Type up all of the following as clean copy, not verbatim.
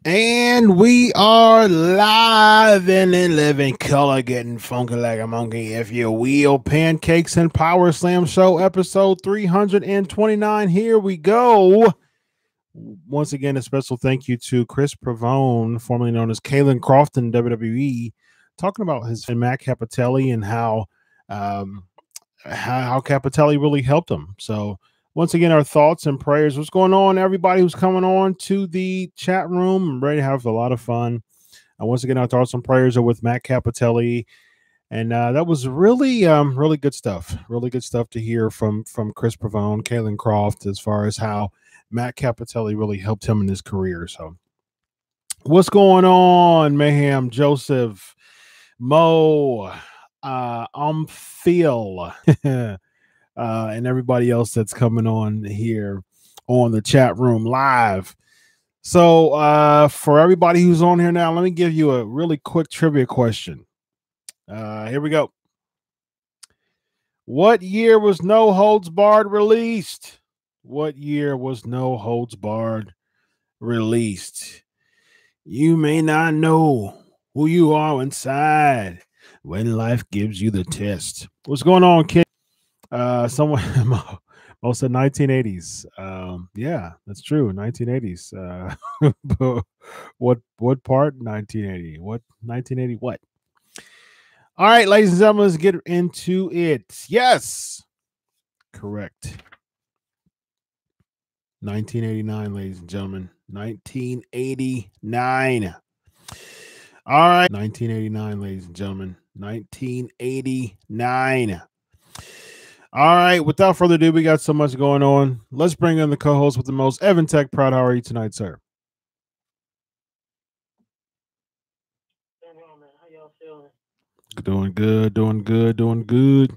And we are live and in living color, getting funky like a monkey, if you will. Pancakes and Power Slam Show, episode 329. Here we go. Once again, a special thank you to Kris Pavone, formerly known as Caylen Croft in WWE, talking about his friend Matt Cappotelli and how Cappotelli really helped him. So, once again, our thoughts and prayers. What's going on, everybody who's coming on to the chat room? I'm ready to have a lot of fun. Once again, our thoughts and prayers are with Matt Cappotelli. And that was really, really good stuff. Really good stuff to hear from Kris Pavone, Caylen Croft, as far as how Matt Cappotelli really helped him in his career. So, what's going on, Mayhem, Joseph, Mo, Phil, and everybody else that's coming on here on the chat room live. So for everybody who's on here now, let me give you a really quick trivia question. Here we go. What year was No Holds Barred released? What year was No Holds Barred released? You may not know who you are inside when life gives you the test. What's going on, kid? Someone most of 1980s. Yeah, that's true. 1980s. What part? 1980. What 1980? What? All right, ladies and gentlemen, let's get into it. Yes, correct. 1989, ladies and gentlemen. 1989. All right, 1989, ladies and gentlemen. 1989. All right, without further ado, we got so much going on. Let's bring in the co-host with the most, Evan Tech Proud. How are you tonight, sir? How y'all feeling? Doing good, doing good, doing good.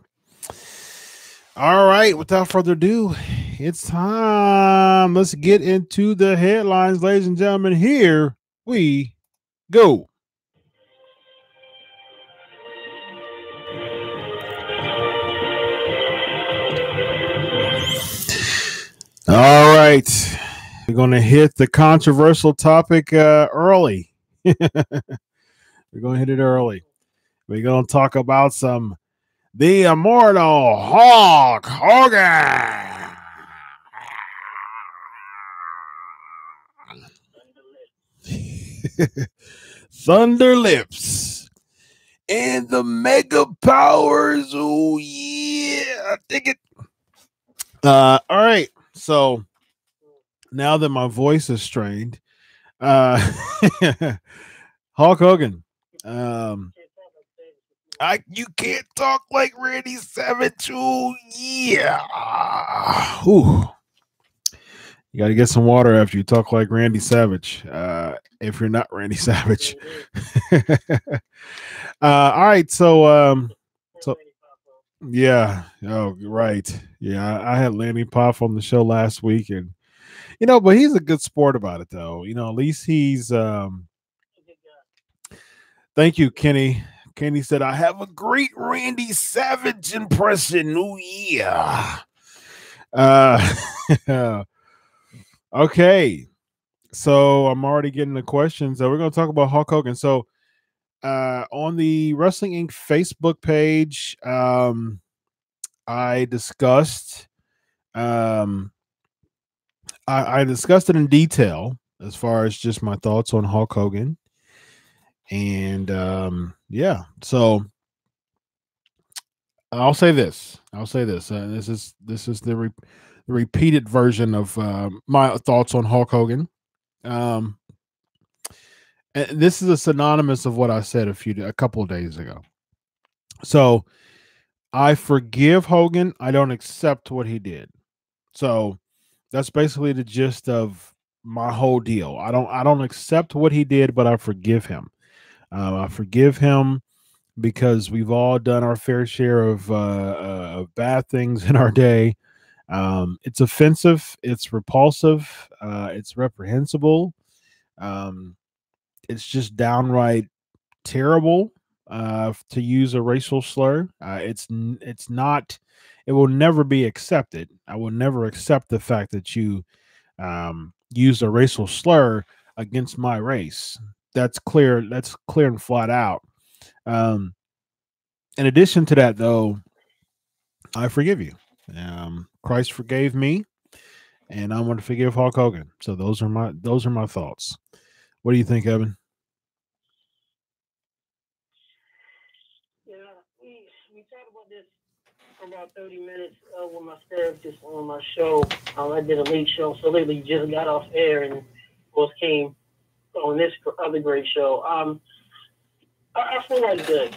All right, without further ado, it's time. Let's get into the headlines, ladies and gentlemen. Here we go. All right, we're going to hit the controversial topic early. We're going to hit it early. We're going to talk about the immortal Hulk Hogan. Thunder Lips and the Mega Powers. Oh yeah, I dig it. All right. So now that my voice is strained, Hulk Hogan. You can't talk like Randy Savage. Oh yeah. Ooh. You got to get some water after you talk like Randy Savage. If you're not Randy Savage. All right. So yeah. Oh, right. Yeah. I had Lanny Poff on the show last week, and but he's a good sport about it, though. At least he's. Thank you, Kenny. Kenny said, "I have a great Randy Savage impression." Oh yeah. Okay. So I'm already getting the questions. So we're going to talk about Hulk Hogan. So on the Wrestling Inc. Facebook page, I discussed I discussed it in detail as far as just my thoughts on Hulk Hogan. And yeah, so I'll say this. This is the repeated version of my thoughts on Hulk Hogan. And this is a synonymous of what I said a couple of days ago. So I forgive Hogan. I don't accept what he did. So that's basically the gist of my whole deal. I don't accept what he did, but I forgive him. I forgive him because we've all done our fair share of bad things in our day. It's offensive. It's repulsive. It's reprehensible. It's just downright terrible to use a racial slur. It's not. It will never be accepted. I will never accept the fact that you use a racial slur against my race. That's clear. That's clear and flat out. In addition to that, though, I forgive you. Christ forgave me, and I'm going to forgive Hulk Hogan. So those are my thoughts. What do you think, Evan? Yeah, we talked about this for about 30 minutes with my therapist on my show. I did a late show, so literally just got off air and was came on this other great show. I feel like this.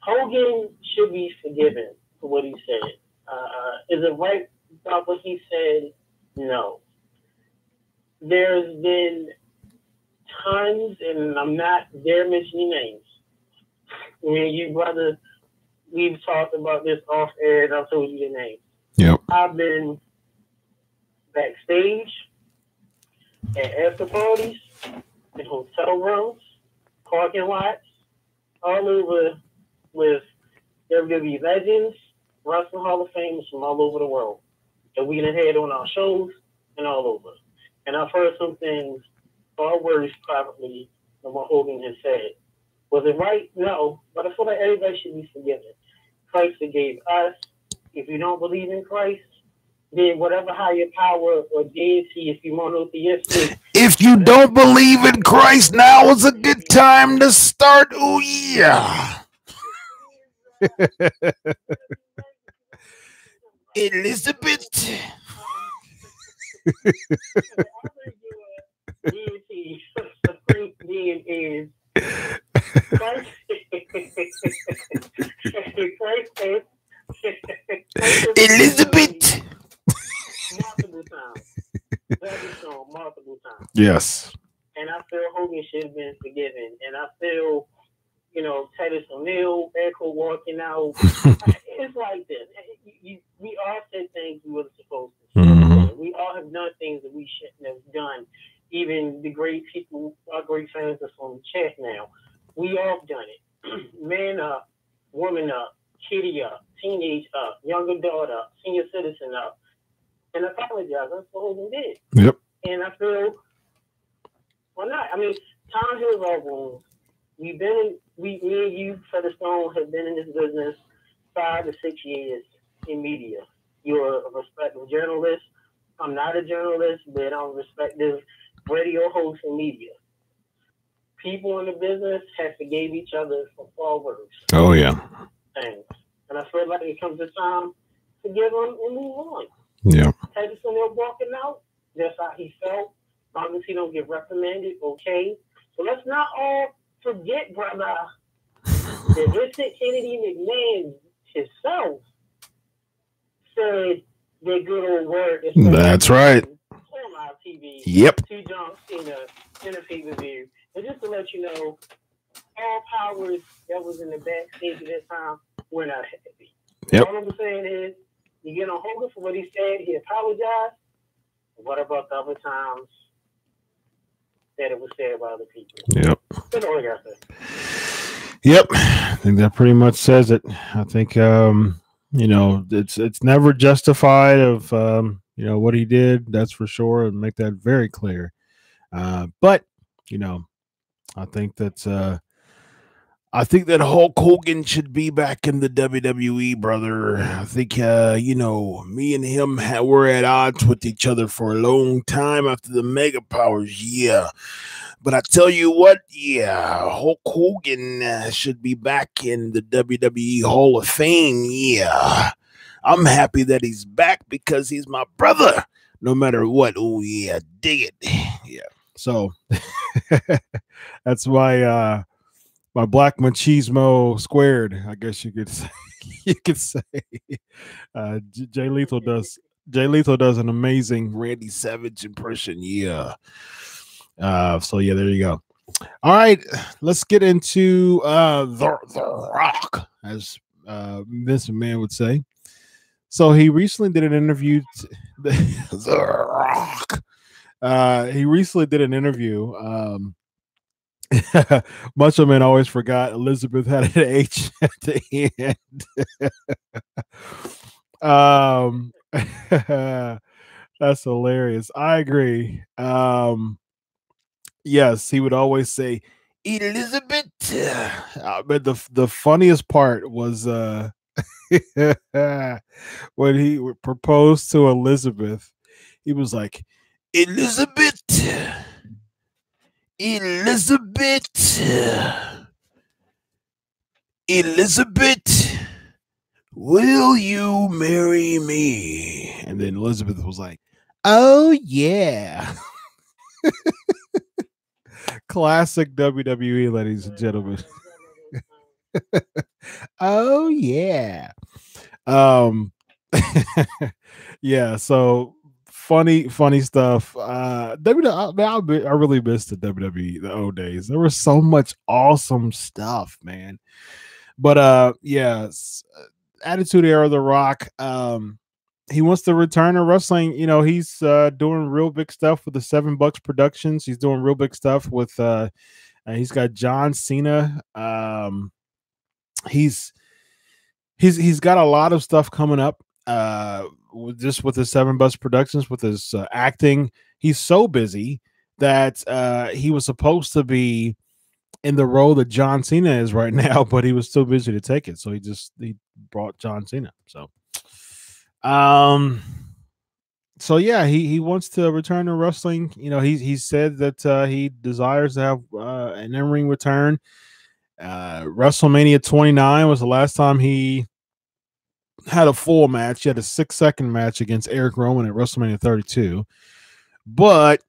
Hogan should be forgiven for what he said. Is it right about what he said? No. There's been tons, and I'm not there mentioning names. I mean, you brother, we've talked about this off air, and I've told you the name. Yep. I've been backstage, at after parties, in hotel rooms, parking lots, all over with WWE legends, Wrestling Hall of Famers from all over the world that we done had on our shows and all over. And I've heard some things far worse privately than what Hogan has said. Was it right? No. But I feel like everybody should be forgiven. Christ forgave us. If you don't believe in Christ, then whatever higher power or deity, if you monotheistic. If you don't believe in Christ, now is a good time to start. Oh, yeah. Elizabeth. Deity, supreme being is Christ. Elizabeth. Multiple times. That is shown multiple times. Yes. And I feel Hogan should have been forgiven. And I feel, Titus O'Neil, Echo walking out. It's like this. We all said things we wasn't supposed to say. Mm-hmm. We all have done things that we shouldn't have done. Even the great people, our great fans that's on the chat now. We all have done it. Man up, woman up, kitty up, teenage up, young adult up, senior citizen up. And apologize. That's what Hogan did. Yep. And I feel, why not? I mean, time heals all wounds. Me and you, Featherstone, have been in this business 5 to 6 years in media. You're a respected journalist. I'm not a journalist, but I'm a respected radio host in media. People in the business have forgave each other for far worse. Oh, yeah. Things. And I feel like it comes to time to give them and move on. Yeah. Titus O'Neil walking out, that's how he felt. As long as he don't get reprimanded, okay. So let's not all forget, brother, that Vincent Kennedy McMahon himself said that good old word. That's right. On live TV. Yep. To John Cena in a pay-per-view. And just to let you know, all powers that was in the backstage at that time were not happy. Yep. All I'm saying is, you get on Hogan for what he said, he apologized. What about the other times that it was said by other people? Yep. That's all I got to say. Yep. I think that pretty much says it. I think it's never justified of what he did, that's for sure, and make that very clear. But I think that Hulk Hogan should be back in the WWE, brother. I think, me and him were at odds with each other for a long time after the Mega Powers, yeah. But I tell you what, yeah, Hulk Hogan should be back in the WWE Hall of Fame, yeah. I'm happy that he's back because he's my brother, no matter what. Oh, yeah, dig it. Yeah. So that's my black machismo squared, I guess you could say. Jay Lethal does an amazing Randy Savage impression. Yeah. So yeah, there you go. All right, let's get into the Rock, as Vince McMahon would say. So he recently did an interview. The Rock. He recently did an interview. Macho Man always forgot Elizabeth had an H at the end. That's hilarious. I agree. Yes, he would always say Elizabeth. But the funniest part was when he proposed to Elizabeth. He was like, Elizabeth, Elizabeth, Elizabeth, will you marry me? And then Elizabeth was like, oh yeah. Classic WWE, ladies and gentlemen. Oh yeah. Um yeah, so funny stuff. I really missed the WWE the old days. There was so much awesome stuff, man. But yes, Attitude Era of The Rock. He wants to return to wrestling. You know, he's doing real big stuff with the $7 Productions. He's doing real big stuff with he's got John Cena. He's got a lot of stuff coming up with the $7 Productions, with his acting. He's so busy that he was supposed to be in the role that John Cena is right now, but he was too busy to take it. So he brought John Cena. So yeah, he wants to return to wrestling. You know, he said that he desires to have an in-ring return. WrestleMania 29 was the last time he had a full match. He had a 6-second match against Eric Rowan at WrestleMania 32. But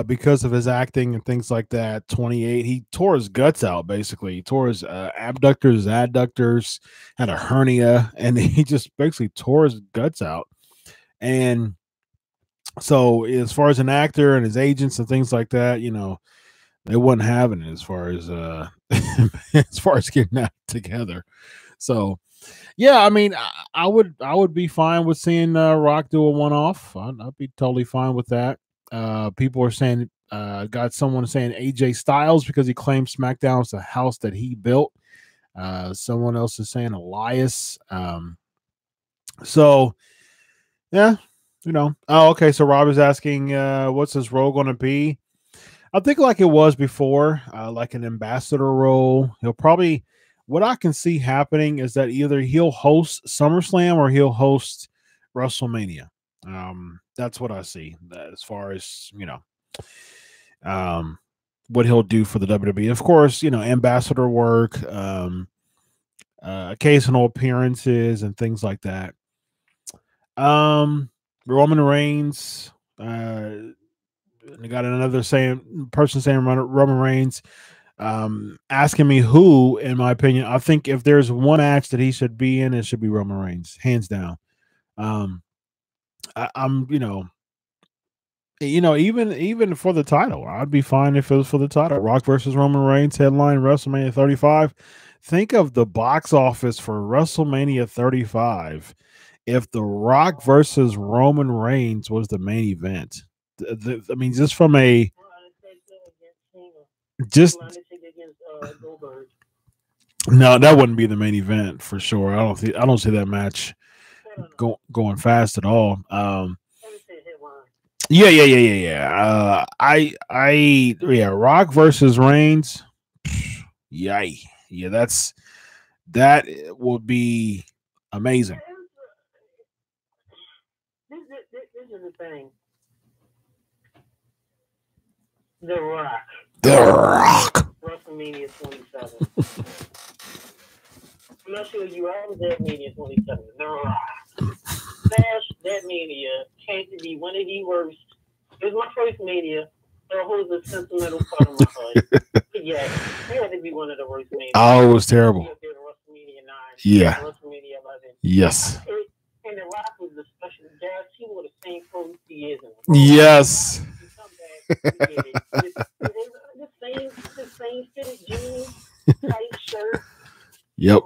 because of his acting and things like that, 28, he tore his guts out, basically. He tore his abductors, adductors, had a hernia, and he just basically tore his guts out. And so as far as an actor and his agents and things like that, you know, they wasn't having it as far as as far as getting that together. So yeah, I mean, I would be fine with seeing Rock do a one-off. I'd be totally fine with that. People are saying got someone saying AJ Styles because he claims SmackDown is the house that he built. Someone else is saying Elias. So yeah, you know. Oh, okay. So Rob is asking, what's his role going to be? I think like it was before, like an ambassador role. He'll probably, what I can see happening is that either he'll host SummerSlam or he'll host WrestleMania. That's what I see as far as, you know, what he'll do for the WWE. Of course, you know, ambassador work, occasional appearances and things like that. Roman Reigns, got another person saying Roman Reigns, asking me who, in my opinion, I think if there's one match that he should be in, it should be Roman Reigns, hands down. I'm, even for the title, I'd be fine if it was for the title. Rock versus Roman Reigns, headline WrestleMania 35. Think of the box office for WrestleMania 35 if The Rock versus Roman Reigns was the main event. I mean, just from a no, that wouldn't be the main event for sure. I don't see that match going fast at all. Yeah. Rock versus Reigns. Yay. Yeah, that will be amazing. This is the thing. The Rock. WrestleMania 27. I'm not sure you are at Mania 27. The Rock. That Mania came to be one of the worst. It was my first Mania. So it holds a sentimental part of my heart. But yeah, it had to be one of the worst Manias. Oh, it was terrible. WrestleMania 9. Yeah. WrestleMania 11. Yes. And The Rock was the special guest. He wore the same clothes he is in. Yes. The same fitted jeans, tight shirt. Yep. The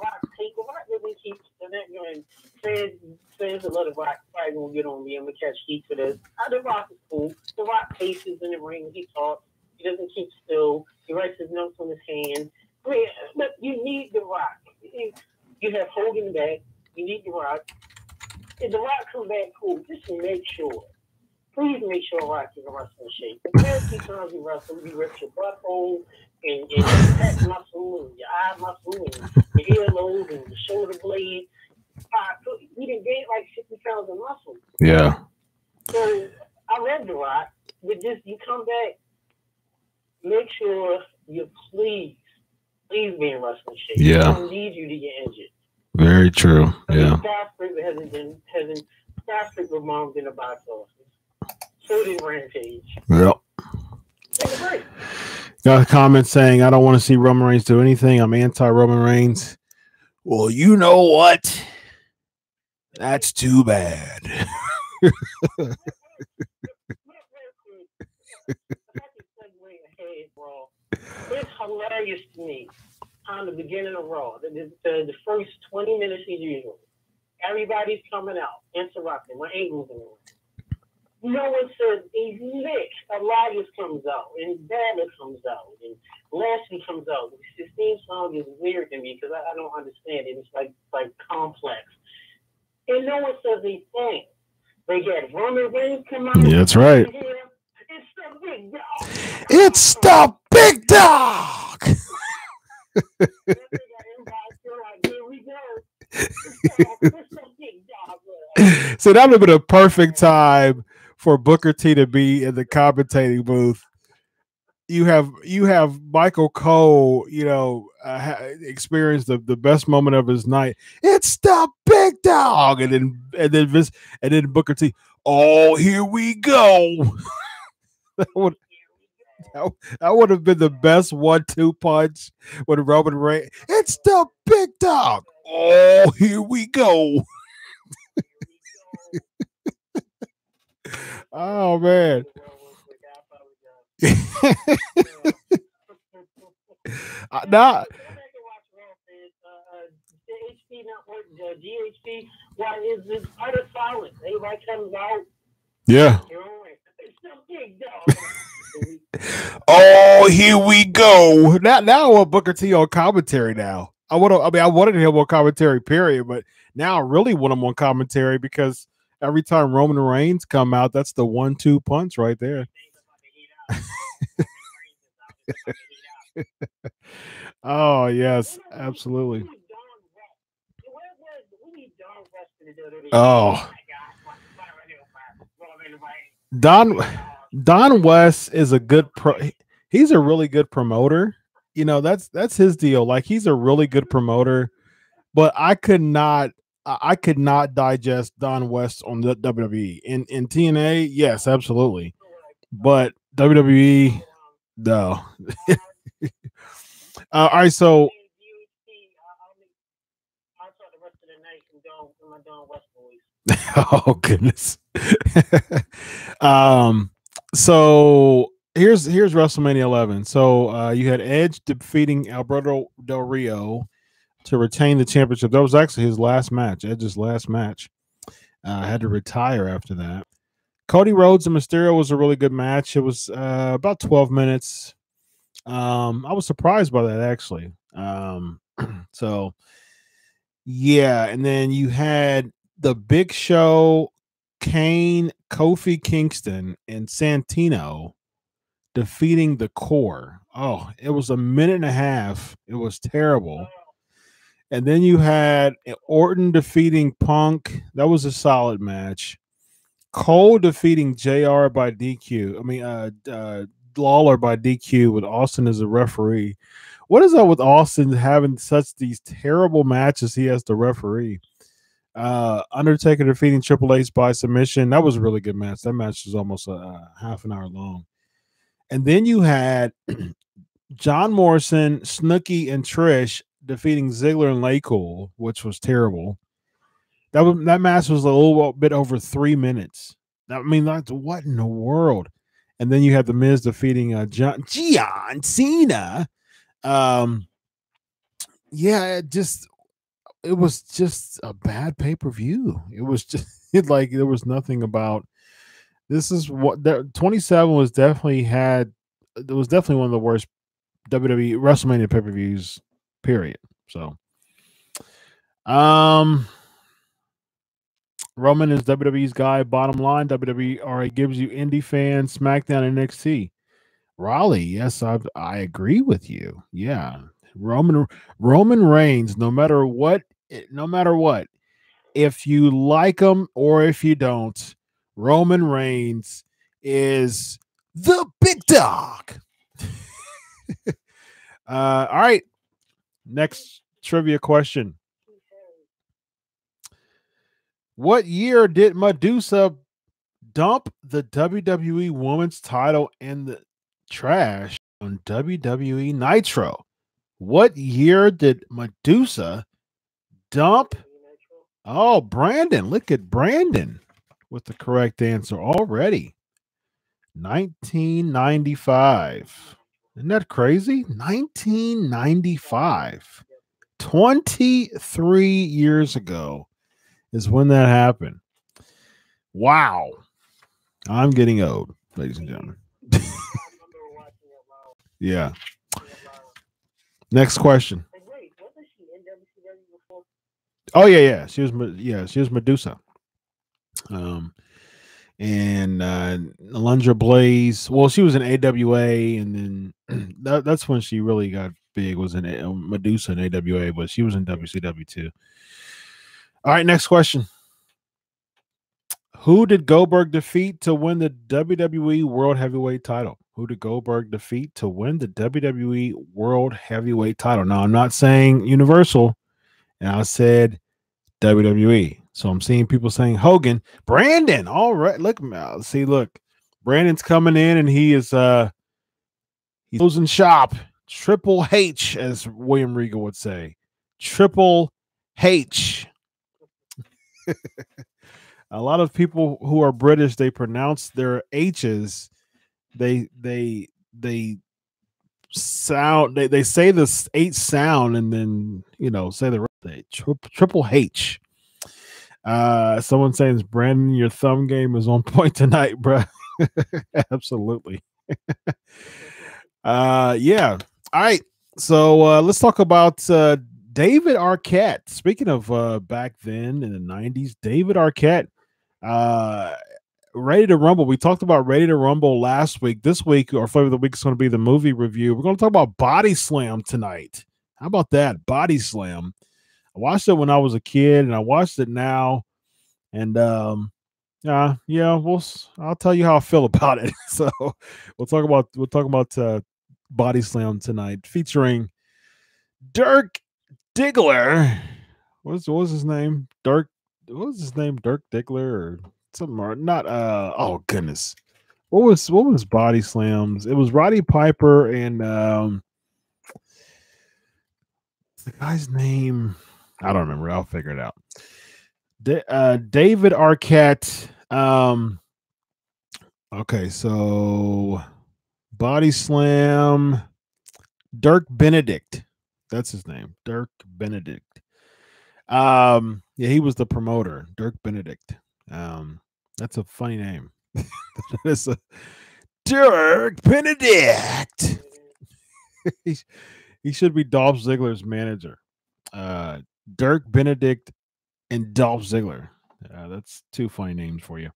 Rock really keeps fans that love The Rock probably gonna get on me. I'm gonna catch heat for this. The Rock is cool. The Rock paces in the ring when he talks. He doesn't keep still. He writes his notes on his hand. I mean, look, you need The Rock. You have Hogan back. You need The Rock. If The Rock come back, cool. Just please make sure Rocky can wrestle in shape. The first few times you wrestle, you rip your butthole and your pec muscle and your eye muscle and your earlobe and your shoulder blade. He didn't gain like 50 pounds of muscle. Yeah. So I love The Rock. But just you come back, make sure you please be in wrestling shape. Yeah. I don't need you to get injured. Very true. Yeah. Skyscraper bombed in the box office. So did Rampage. Yep. Got a comment saying, I don't want to see Roman Reigns do anything. I'm anti-Roman Reigns. Well, you know what? That's too bad. It's hilarious to me on the beginning of Raw. The first 20 minutes as usual. Everybody's coming out, interrupting. My angles in the ring. No one says he's lit. Elias comes out, and Banner comes out, and Lashley comes out. This theme song is weird to me because I don't understand it. It's like complex. And no one says a thing. They get Roman Reigns come out. Yeah, that's right. It's the big dog. It's the big dog. Here we go. It's the big dog. So that would have been a perfect time for Booker T to be in the commentating booth. You have Michael Cole, experience the best moment of his night. It's the big dog, and then Booker T. Oh, here we go. that would have been the best 1-2 punch with Roman Reigns. It's the big dog. Oh, here we go. Oh man. Nah. GHP network, GHP. Why is this utter silence? Everybody comes out. Yeah. It's the big dog. Oh, here we go. Now I want Booker T on commentary. Now I wanted him on commentary. Period. But now I really want him on commentary because every time Roman Reigns come out, that's the 1-2 punch right there. Oh yes, absolutely. Oh, Don West is a good he's a really good promoter. That's his deal. Like, he's a really good promoter, but I could not digest Don West on the WWE. In TNA, yes, absolutely, but WWE, no. All right, so oh goodness. So here's WrestleMania 11. So you had Edge defeating Alberto Del Rio to retain the championship. That was actually his last match, Edge's last match. Had to retire after that. Cody Rhodes and Mysterio was a really good match. It was about 12 minutes. I was surprised by that, actually. So yeah, and then you had the Big Show, Kane, Kofi Kingston, and Santino defeating the Core. Oh, it was a minute and a half. It was terrible. And then you had Orton defeating Punk. That was a solid match. Cole defeating JR by DQ. Lawler by DQ with Austin as a referee. What is up with Austin having these terrible matches he has to referee? Undertaker defeating Triple H by submission. That was a really good match. That match was almost a half an hour long. And then you had John Morrison, Snooki, and Trish defeating Ziggler and LaCool, which was terrible. That match was a little bit over 3 minutes. What in the world? And then you had The Miz defeating John Cena. It was just a bad pay-per-view. It was just like there was nothing about this. Is what 27 was definitely had. It was definitely one of the worst WWE WrestleMania pay-per-views. Period. So, Roman is WWE's guy. Bottom line, WWE already gives you indie fans, SmackDown, and NXT. Raleigh, yes, I agree with you. Yeah, Roman Reigns. No matter what, if you like him or if you don't, Roman Reigns is the big dog. All right. Next trivia question. What year did Medusa dump the WWE Women's title in the trash on WWE Nitro? What year did Medusa dump? Oh, Brandon. Look at Brandon with the correct answer already. 1995. Isn't that crazy? 1995. 23 years ago is when that happened. Wow. I'm getting old, ladies and gentlemen. Yeah. Next question. Oh yeah. She was Medusa. And Alundra Blaze. Well, she was in AWA, and then that's when she really got big. Was in Medusa and AWA, but she was in WCW too. All right, next question. Who did Goldberg defeat to win the WWE World Heavyweight title? Who did Goldberg defeat to win the WWE World Heavyweight title? Now, I'm not saying Universal, and I said WWE. So I'm seeing people saying Hogan. Brandon, all right. Look, Brandon's coming in, and he's closing shop. Triple H, as William Regal would say. Triple H. A lot of people who are British, they pronounce their H's. They sound. They say this H sound, and then say the right Triple H. Someone saying, Brandon, your thumb game is on point tonight, bro. Absolutely. Yeah. All right. So let's talk about David Arquette. Speaking of back then in the 90s, David Arquette, Ready to Rumble. We talked about Ready to Rumble last week. This week, our flavor of the week is going to be the movie review. We're going to talk about Bodyslam tonight. How about that? Bodyslam. I watched it when I was a kid, and I watched it now. And I'll tell you how I feel about it. So we'll talk about Bodyslam tonight, featuring Dirk Diggler. What was his name? Dirk. What was his name? Dirk Diggler or something? Or not? Oh goodness. What was Bodyslam's? It was Roddy Piper and the guy's name. I don't remember. I'll figure it out. David Arquette. Okay, so Bodyslam. Dirk Benedict. That's his name. Dirk Benedict. Yeah, he was the promoter. Dirk Benedict. That's a funny name. It's a Dirk Benedict. He should be Dolph Ziggler's manager. Dirk Benedict and Dolph Ziggler. That's two funny names for you.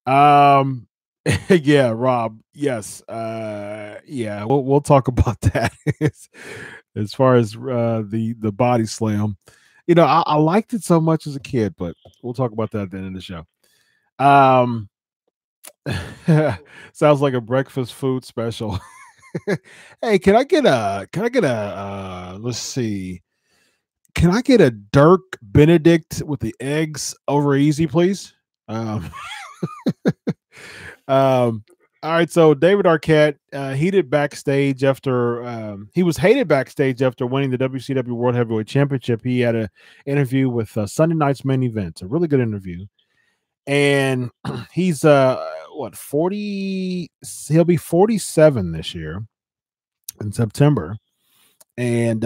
Yeah, Rob. Yes. Yeah, we'll talk about that as far as the Bodyslam. I liked it so much as a kid, but we'll talk about that at the end of the show. Sounds like a breakfast food special. Hey, can I get a let's see. Can I get a Dirk Benedict with the eggs over easy, please? All right, so David Arquette, heated backstage after he was hated backstage after winning the WCW World Heavyweight Championship. He had an interview with Sunday Night's Main Event, a really good interview, and he's 40? He'll be 47 this year in September, and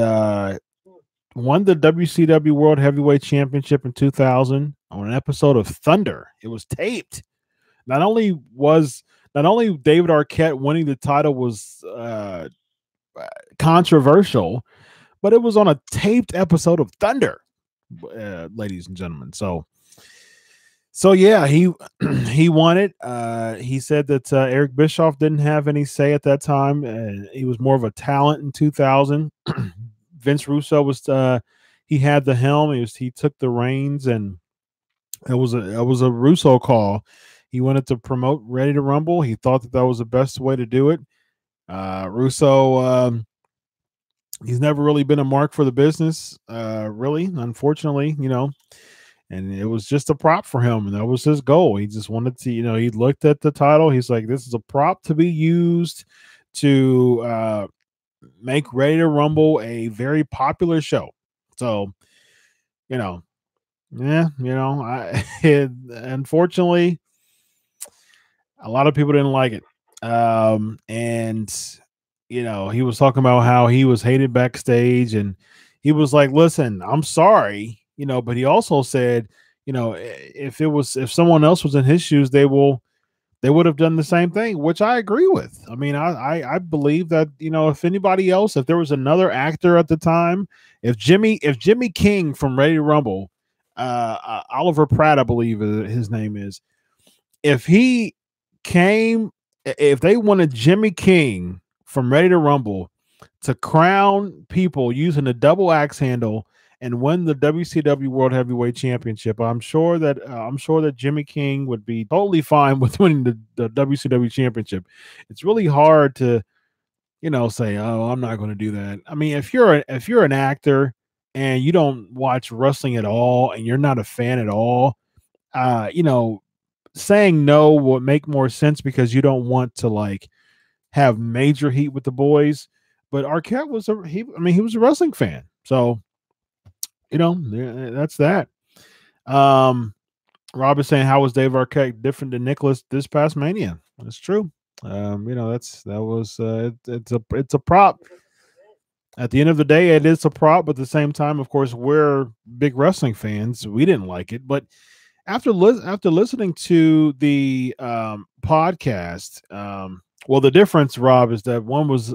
won the WCW World Heavyweight Championship in 2000 on an episode of Thunder. It was taped. Not only David Arquette winning the title was controversial, but it was on a taped episode of Thunder, ladies and gentlemen. So So yeah, he he won it. He said that Eric Bischoff didn't have any say at that time. He was more of a talent in 2000. Vince Russo was he had the helm. He took the reins, and it was a Russo call. He wanted to promote Ready to Rumble. He thought that that was the best way to do it. Russo, he's never really been a mark for the business, really, unfortunately, you know. And it was just a prop for him, and that was his goal. He just wanted to, you know, he looked at the title. He's like, this is a prop to be used to make Ready to Rumble a very popular show. So, you know, yeah, you know, unfortunately, a lot of people didn't like it. And you know, he was talking about how he was hated backstage, and he was like, listen, I'm sorry, you know, but he also said, you know, if someone else was in his shoes, they would have done the same thing, which I agree with. I mean, I believe that, you know, if anybody else, if there was another actor at the time, if Jimmy King from Ready to Rumble, Oliver Pratt, I believe his name is, if he came, if they wanted Jimmy King from Ready to Rumble to crown people using a double axe handle and win the WCW World Heavyweight Championship, I'm sure that Jimmy King would be totally fine with winning the WCW Championship. It's really hard to, you know, say, oh, I'm not going to do that. I mean, if you're an actor and you don't watch wrestling at all and you're not a fan at all, you know, saying no would make more sense because you don't want to like have major heat with the boys. But Arquette was he was a wrestling fan, so you know, that's that. Rob is saying, how was Dave Arquette different than Nicholas this past Mania? That's true. You know, it's a prop. At the end of the day, it is a prop, but at the same time, of course, we're big wrestling fans. We didn't like it, but after listening to the podcast, well, the difference, Rob, is that one was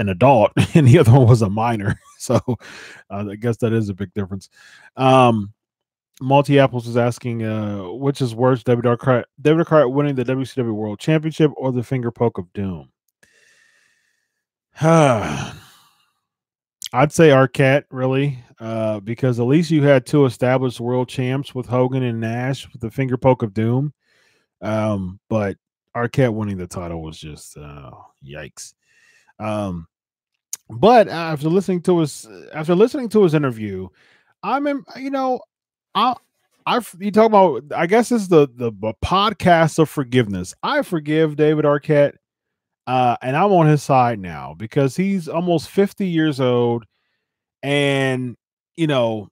an adult and the other one was a minor. So I guess that is a big difference. Multi Apples was asking, which is worse, David Arquette winning the WCW World Championship or the finger poke of doom? I'd say Arquette, really, because at least you had two established world champs with Hogan and Nash with the finger poke of doom. But Arquette winning the title was just yikes. But after listening to his interview, you know, you talk about, I guess it's the podcast of forgiveness. I forgive David Arquette. And I'm on his side now because he's almost 50 years old, and you know,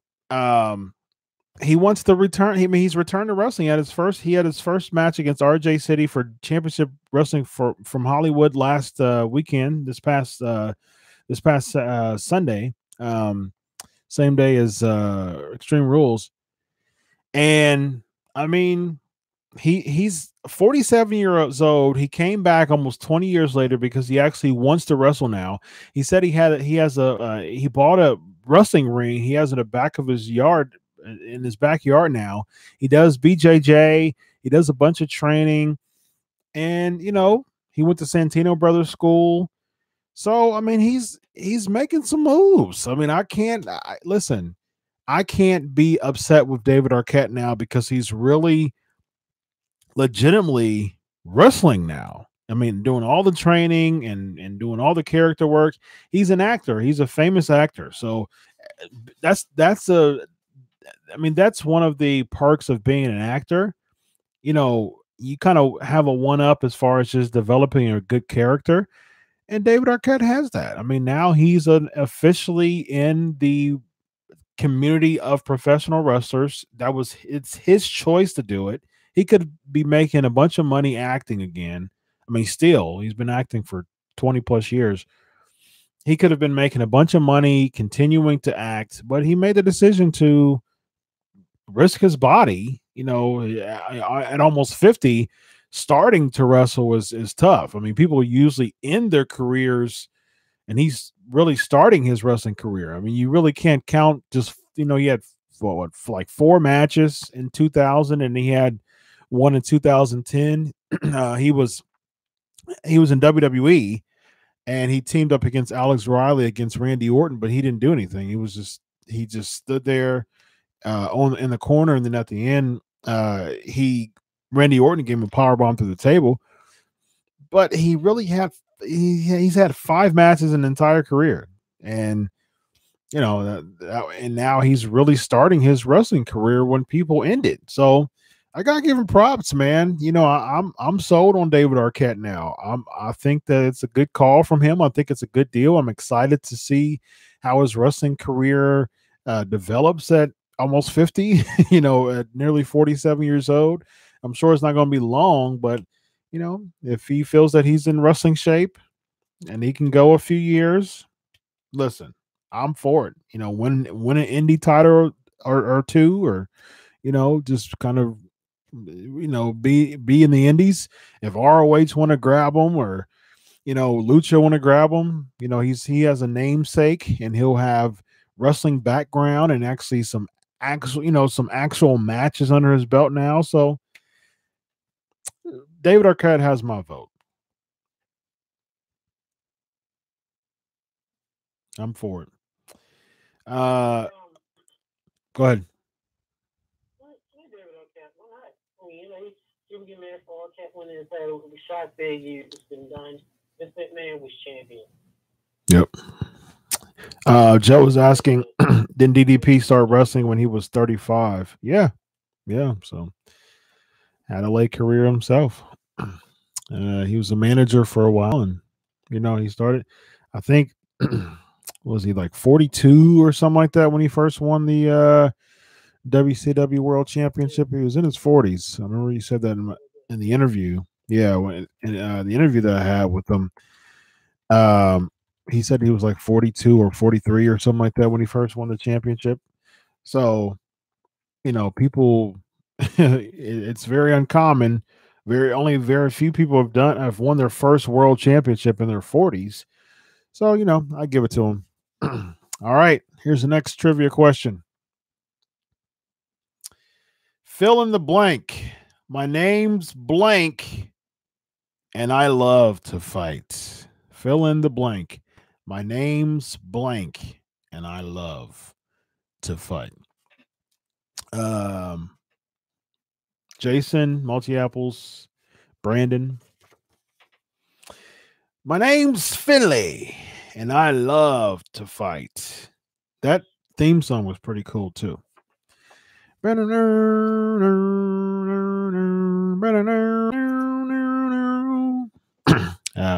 he wants to return. I mean, he's returned to wrestling. He had his first match against RJ City for championship wrestling from Hollywood last weekend. This past Sunday, same day as Extreme Rules, and I mean, he's 47 years old. He came back almost 20 years later because he actually wants to wrestle now. He said he bought a wrestling ring. He has in the back of his yard, in his backyard now. He does BJJ. He does a bunch of training, and you know, he went to Santino Brothers School. So I mean, he's making some moves. I mean, I can't be upset with David Arquette now because he's really legitimately wrestling now. I mean, doing all the training and doing all the character work. He's an actor. He's a famous actor. So that's one of the perks of being an actor. You know, you kind of have a one up as far as just developing a good character. And David Arquette has that. I mean, now he's officially in the community of professional wrestlers. It's his choice to do it. He could be making a bunch of money acting again. I mean, still, he's been acting for 20 plus years. He could have been making a bunch of money continuing to act, but he made the decision to risk his body. You know, at almost 50, starting to wrestle is tough. I mean, people usually end their careers, and he's really starting his wrestling career. I mean, you really can't count just, you know, he had like 4 matches in 2000, and he had one in 2010. He was in WWE, and he teamed up against Alex Riley against Randy Orton, but he didn't do anything. He just stood there in the corner, and then at the end, Randy Orton gave him a power bomb through the table. But he really he's had 5 matches in an entire career, and and now he's really starting his wrestling career when people end it. So I gotta give him props, man. I'm sold on David Arquette now. I think that it's a good call from him. I think it's a good deal. I'm excited to see how his wrestling career develops at almost 50. At nearly 47 years old. I'm sure it's not going to be long, but if he feels that he's in wrestling shape and he can go a few years, listen, I'm for it. Win an indie title or two, or just kind of be in the indies. If ROH want to grab him, or Lucha want to grab him, he has a namesake, and he'll have wrestling background and actually some actual matches under his belt now. So David Arquette has my vote. I'm for it. Go ahead. Yep. Joe was asking, didn't DDP start wrestling when he was 35? Yeah. So had a late career himself. He was a manager for a while, and he started, I think, was he like 42 or something like that when he first won the WCW World Championship? He was in his 40s. I remember you said that in the interview. Yeah, in the interview that I had with him, he said he was like 42 or 43 or something like that when he first won the championship. So, people, it's very uncommon. Very few people have won their first world championship in their 40s. So, I give it to him. All right, here's the next trivia question. Fill in the blank. My name's blank, and I love to fight. Fill in the blank. My name's blank, and I love to fight. Jason, Multi-Apples, Brandon. My name's Finley, and I love to fight. That theme song was pretty cool, too.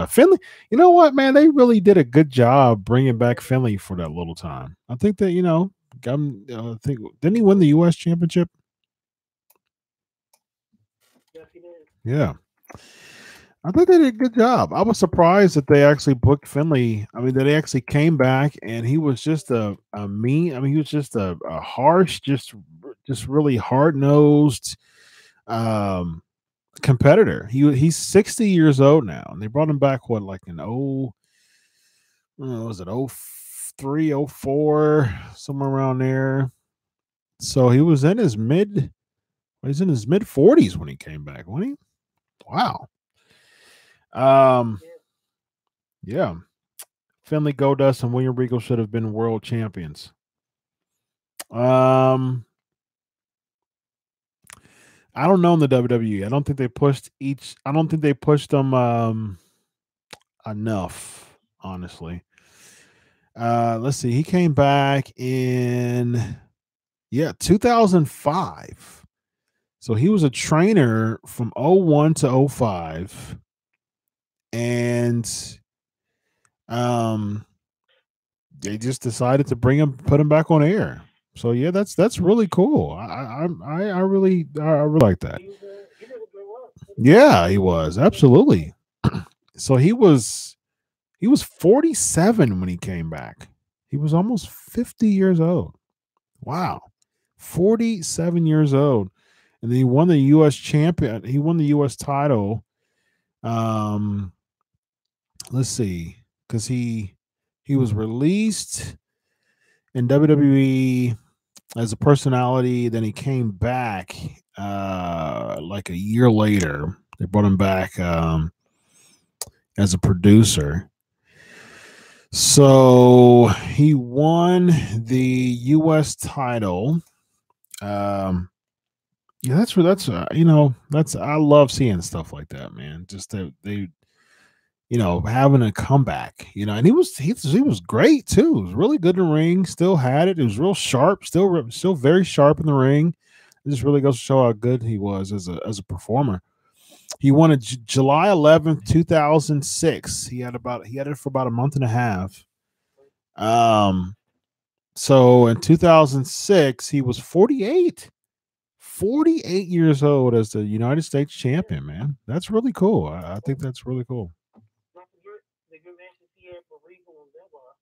Finley, you know what, man? They really did a good job bringing back Finley for that little time. I think that, didn't he win the U.S. championship? Yeah. I think they did a good job. I was surprised that they actually booked Finley. I mean, that he actually came back, and he was just he was just a harsh, just really hard-nosed competitor. He's 60 years old now, and they brought him back, what, like in was it 03, 04, somewhere around there. So he was in his mid 40s when he came back, wasn't he? Wow. Yeah. Finley, Goldust, and William Regal should have been world champions. I don't know in the WWE. I don't think they pushed them enough, honestly. Let's see. He came back in 2005. So he was a trainer from 01 to 05. And they just decided to put him back on air. So yeah, that's really cool. I really like that. Yeah, he was absolutely. So he was 47 when he came back. He was almost 50 years old. Wow, 47 years old, and then he won the U.S. champion. He won the U.S. title. Let's see, because he was released in WWE as a personality. Then he came back like a year later. They brought him back as a producer. So he won the U.S. title. Yeah, that's I love seeing stuff like that, man. Just that they having a comeback, and he was great too. He was really good in the ring. Still had it. It was real sharp. Still very sharp in the ring. It just really goes to show how good he was as a performer. He won it July 11th, 2006. He had it for about a month and a half. So in 2006, he was 48 years old as the United States champion, man. That's really cool. I think that's really cool. The good matches he had for Regal and Benoit.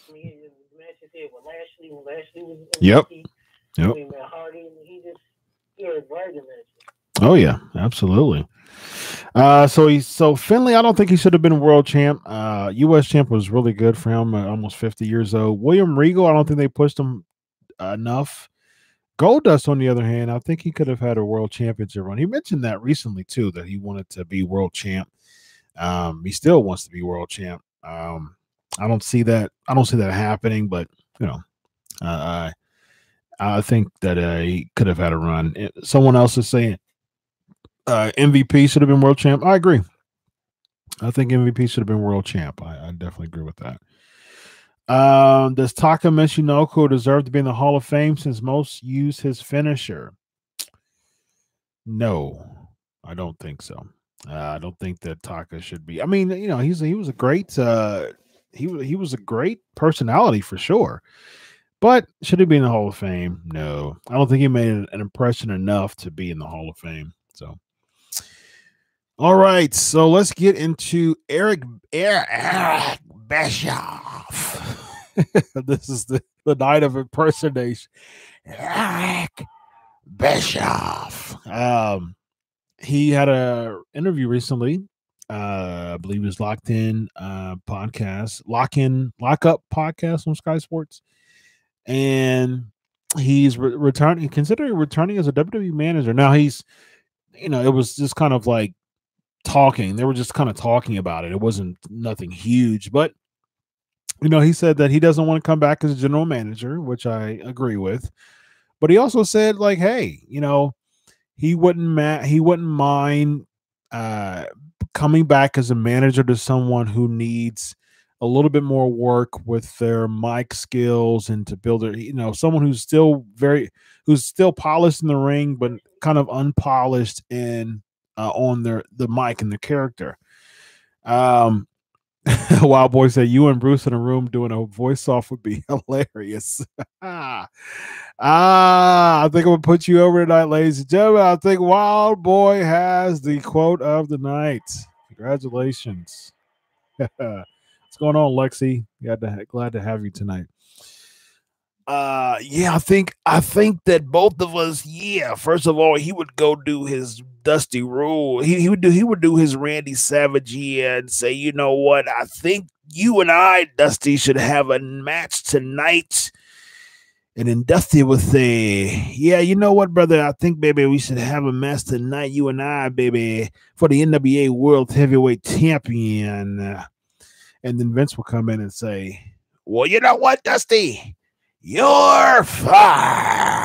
I mean, the matches he had with Lashley when Lashley was MVP. Yep. I mean, Hardy, he had bragging matches. Oh yeah, absolutely. So Finlay, I don't think he should have been world champ. U.S. champ was really good for him. Almost 50 years old. William Regal, I don't think they pushed him enough. Goldust, on the other hand, I think he could have had a world championship run. He mentioned that recently too, that he wanted to be world champ. He still wants to be world champ. I don't see that happening, but I think that he could have had a run. Someone else is saying MVP should have been world champ. I agree. I think MVP should have been world champ. I definitely agree with that. Does Taka Michinoku deserve to be in the Hall of Fame since most use his finisher? No, I don't think so. I don't think that Taka should be. I mean, he was a great he was a great personality for sure. But should he be in the Hall of Fame? No. I don't think he made an impression enough to be in the Hall of Fame. So all right, so let's get into Eric Bischoff. This is the night of impersonation. Eric Bischoff. He had a interview recently. I believe it was Lock Up podcast on Sky Sports, and he's considering returning as a WWE manager. Now he's, it was just kind of like talking. They were just kind of talking about it. It wasn't nothing huge, but he said that he doesn't want to come back as a general manager, which I agree with. But he also said, like, hey, he wouldn't mind coming back as a manager to someone who needs a little bit more work with their mic skills and to build someone who's still polished in the ring, but kind of unpolished in on the mic and the character. Wild Boy said, you and Bruce in a room doing a voice off would be hilarious. I think I'm gonna put you over tonight, ladies and gentlemen. I think Wild Boy has the quote of the night. Congratulations. What's going on, Lexi? Glad to have you tonight. Yeah, I think that both of us, first of all, he would go do his Dusty Rule. He would do his Randy Savage and say, you know what, I think you and I, Dusty, should have a match tonight. And then Dusty would say, yeah, you know what, brother, I think, baby, we should have a match tonight, you and I, baby, for the NWA World Heavyweight Champion. And then Vince will come in and say, well, you know what, Dusty? You're fired.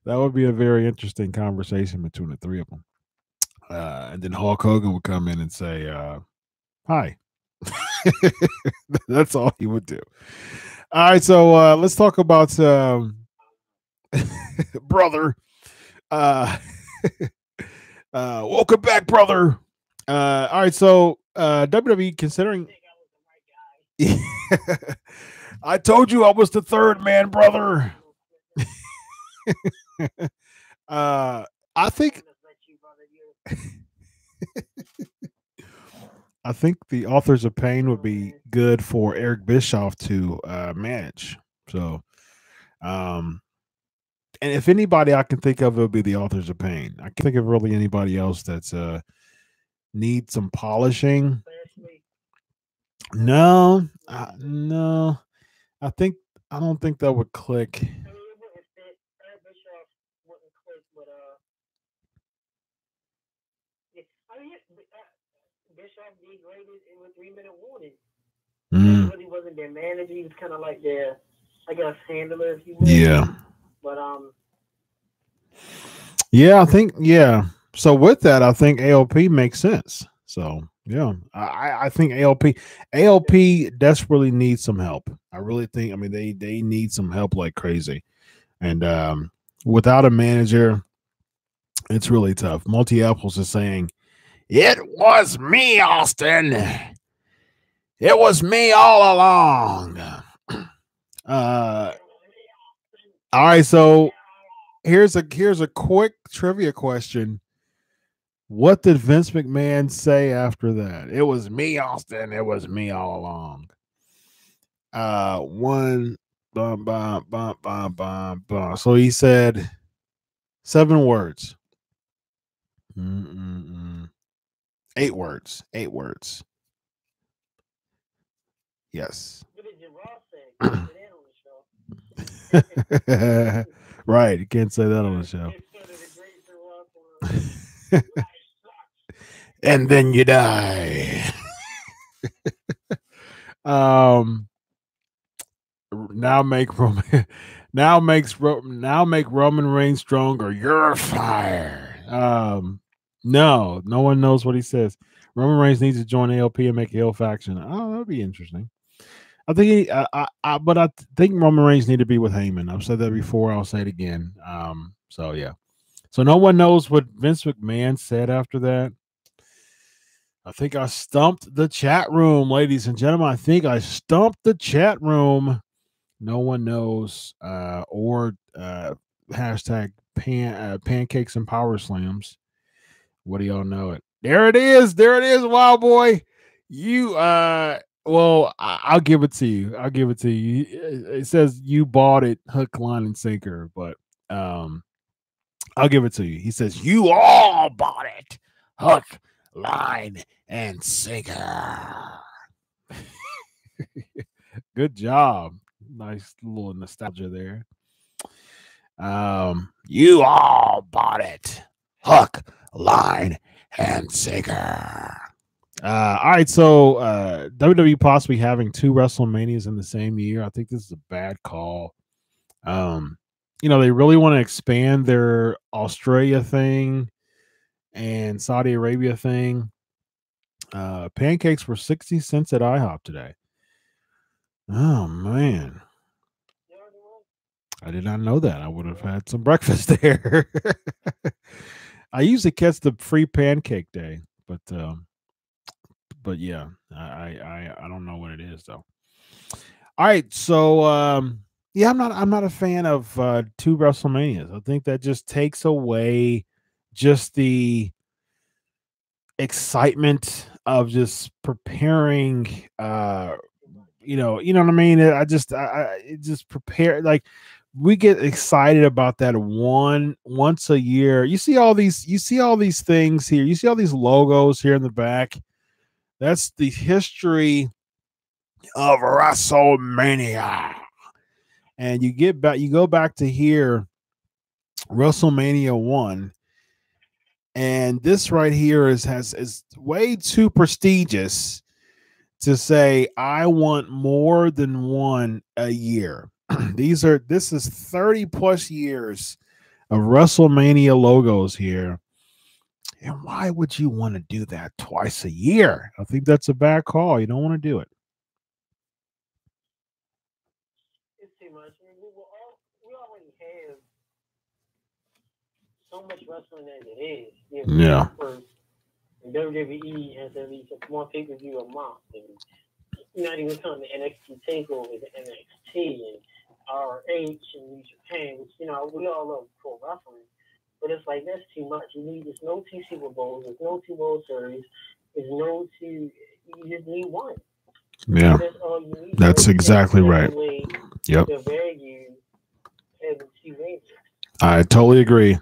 That would be a very interesting conversation between the three of them. And then Hulk Hogan would come in and say, hi. That's all he would do. All right, so let's talk about brother. Welcome back, brother. All right, so WWE considering I told you I was the third man, brother. I think the Authors of Pain would be good for Eric Bischoff to manage. So and if anybody I can think of, it would be the Authors of Pain. I can't think of really anybody else that's needs some polishing. No, no. I don't think that would click. I mean, it wouldn't fit. Bischoff wouldn't click, but yeah, I mean, Bischoff did great in a 3-minute warning. He really wasn't their manager. He was kind of like their, I guess, handler, if you will. Yeah. But yeah, I think So with that, I think ALP makes sense. So yeah, I think ALP desperately needs some help. I really think. I mean, they need some help like crazy, and without a manager, it's really tough. Multi Apples is saying, "It was me, Austin. It was me all along." All right, so here's a quick trivia question. What did Vince McMahon say after that? It was me, Austin. It was me all along. One, so he said 7 words. 8 words. 8 words. Yes. what did Ross say? Right. You can't say that on the show. And then you die. Now make Roman Reigns stronger. You're fired. No one knows what he says. Roman Reigns needs to join ALP and make a heel faction. Oh, that'd be interesting. I think but I think Roman Reigns need to be with Heyman. I've said that before. I'll say it again. So yeah. So no one knows what Vince McMahon said after that. I think I stumped the chat room, ladies and gentlemen. I think I stumped the chat room. No one knows. Or hashtag pancakes and Powerslams. What do y'all know it? There it is. There it is, Wild Boy. You well, I'll give it to you. I'll give it to you. It says you bought it hook, line, and sinker, but I'll give it to you. He says you all bought it hook, line, and sinker. Good job. Nice little nostalgia there. You all bought it hook, line, and sinker. All right, so WWE possibly having 2 WrestleManias in the same year. I think this is a bad call. They really want to expand their Australia thing and Saudi Arabia thing. Pancakes were 60 cents at IHOP today. Oh man. I did not know that. I would have had some breakfast there. I usually catch the free pancake day, but yeah, I don't know what it is though. All right, so yeah, I'm not a fan of 2 WrestleManias. I think that just takes away just the excitement of just preparing. You know what I mean. I just prepare, like we get excited about that once a year. You see all these things here. You see all these logos here in the back. That's the history of WrestleMania. And you go back to here, WrestleMania 1, and this right here is way too prestigious to say I want more than one a year. This is 30 plus years of WrestleMania logos here. And why would you want to do that twice a year? I think that's a bad call. You don't want to do it. It's too much. I mean, we already have so much wrestling as it is. Yeah. WWE has at least one pay-per-view a month, and not even counting the NXT takeover, the NXT and RH and New Japan. Which, we all love pro wrestling, but it's like that's too much. There's no 2 Super Bowls, there's no 2 World Series, there's no 2. You just need 1. Yeah, that's all you need. That's exactly right. Yep. The value having 2 majors. I totally agree.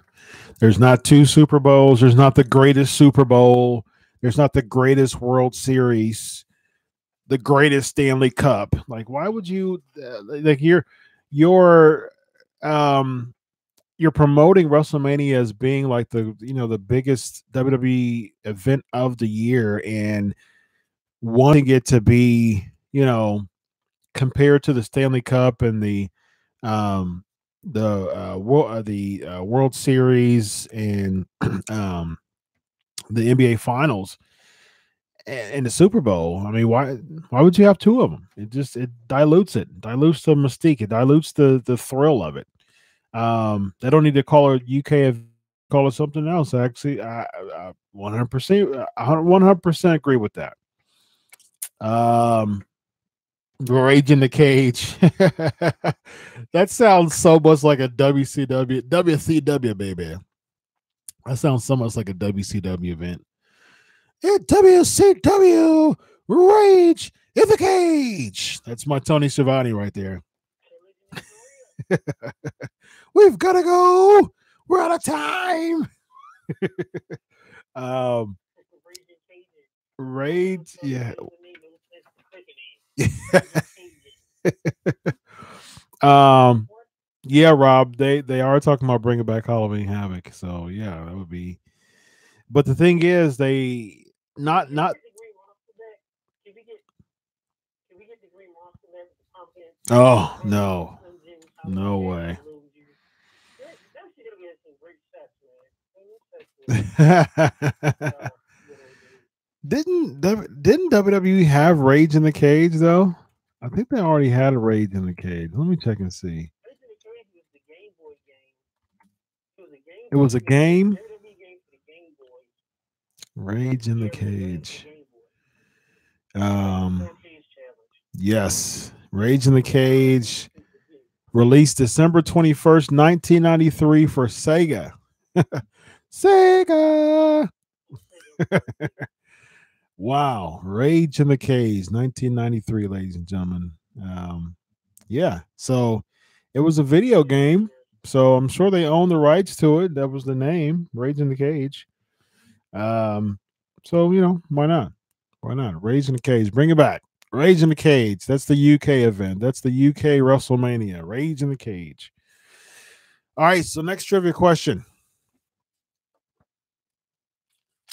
There's not 2 Super Bowls. There's not the greatest Super Bowl. There's not the greatest World Series. the greatest Stanley Cup. Like, why would you like you're um you're promoting WrestleMania as being like the biggest WWE event of the year and wanting it to be, compared to the Stanley Cup and um the World Series and um the NBA Finals and the Super Bowl. I mean, why would you have two of them? It dilutes the mystique, it dilutes the thrill of it. They don't need to call it UK, call it something else. Actually, I 100%, 100% agree with that. Rage in the Cage. That sounds so much like a WCW, baby. That sounds so much like a WCW event. At WCW, Rage in the Cage. That's my Tony Schiavone right there. We've got to go. We're out of time. Rage, yeah. Yeah, Rob, they are talking about bringing back Halloween Havoc. So yeah, that would be. But the thing is, they not. Oh no, no way. Didn't WWE have Rage in the Cage though? I think they already had a Rage in the Cage. Let me check and see. It was a game. Rage in the Cage. Yes, Rage in the Cage. Released December 21st, 1993 for Sega. Sega. Wow. Rage in the Cage, 1993, ladies and gentlemen. Yeah. So it was a video game. So I'm sure they own the rights to it. That was the name, Rage in the Cage. So why not? Why not? Rage in the Cage. Bring it back. Rage in the Cage. That's the UK event. That's the UK WrestleMania. Rage in the Cage. All right. So next trivia question.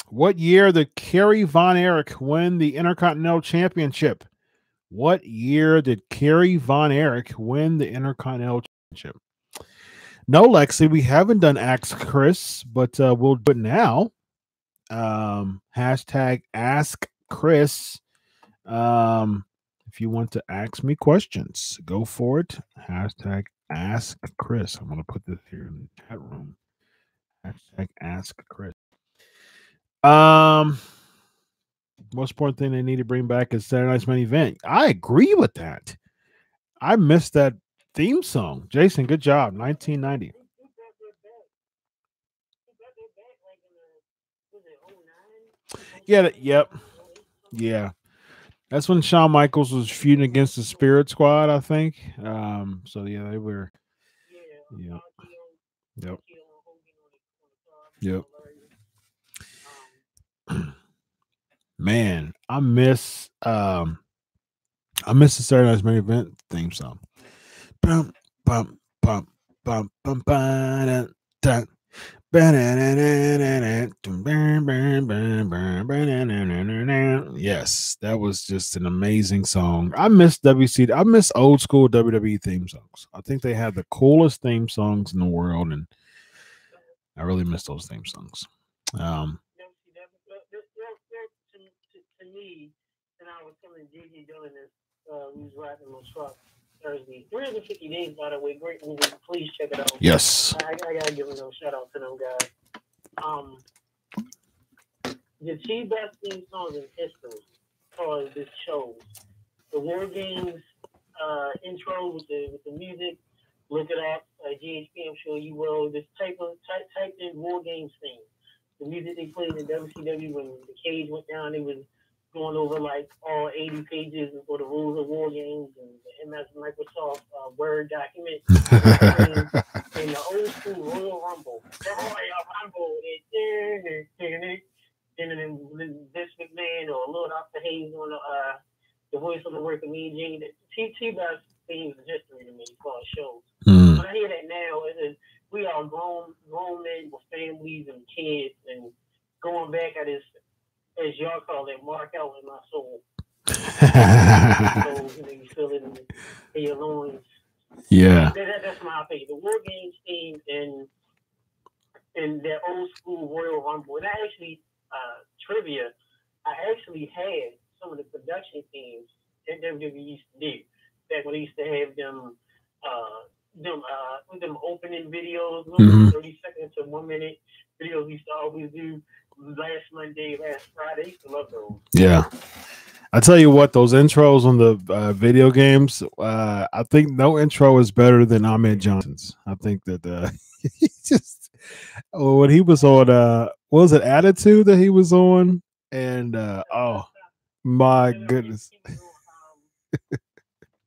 What year did Kerry Von Erich win the Intercontinental Championship? What year did Kerry Von Erich win the Intercontinental Championship? No, Lexi, we haven't done Ask Kris, but we'll do it now. Hashtag Ask Kris. If you want to ask me questions, go for it. Hashtag Ask Kris. I'm going to put this here in the chat room. Hashtag Ask Kris. Most important thing they need to bring back is Saturday Night's Main Event. I agree with that. I missed that theme song. Jason, good job. 1990. Yeah. Yep. Yeah. That's when Shawn Michaels was feuding against the Spirit Squad, I think. So yeah, they were. Yeah. Yep. Yep. Man, I miss the Saturday Night's Main Event theme song. Bum, bum, bum, bum, bum, ba, da, yes, that was just an amazing song. I miss I miss old school WWE theme songs. I think they had the coolest theme songs in the world, and I really miss those theme songs. To me, and I was telling JJ doing this, we was riding on truck Thursday. 350 Days, by the way, great movie. Please check it out. Yes. I gotta give a little shout out to them guys. The two best theme songs in history for this show. The War Games intro with the music. Look it up. GHP, I'm sure you will. Just type in War Games theme. The music they played in WCW when the cage went down, it was going over like all 80 pages for the rules of War Games and the MS Microsoft Word document. And the old school Royal Rumble. The Royal Rumble. And then Vince McMahon or Lord Dr. Hayes on the voice of the work of me and Gene. T-Bus things is history to me as far as shows. Mm. When I hear that now, we are grown men with families and kids and going back at this, as y'all call it, mark out in my soul. So, you feel it in your loins. Yeah. That's my opinion. The War Games team and that old school Royal Rumble. And I actually, trivia, I actually had some of the production teams that WWE used to do. Back when they used to have them opening videos, 30 seconds to 1 minute videos we used to always do last Monday, last Friday. I used to love those. Yeah. I tell you what, those intros on the video games, I think no intro is better than Ahmed Johnson's. I think that he just when he was on what was it, Attitude that he was on? And oh my goodness.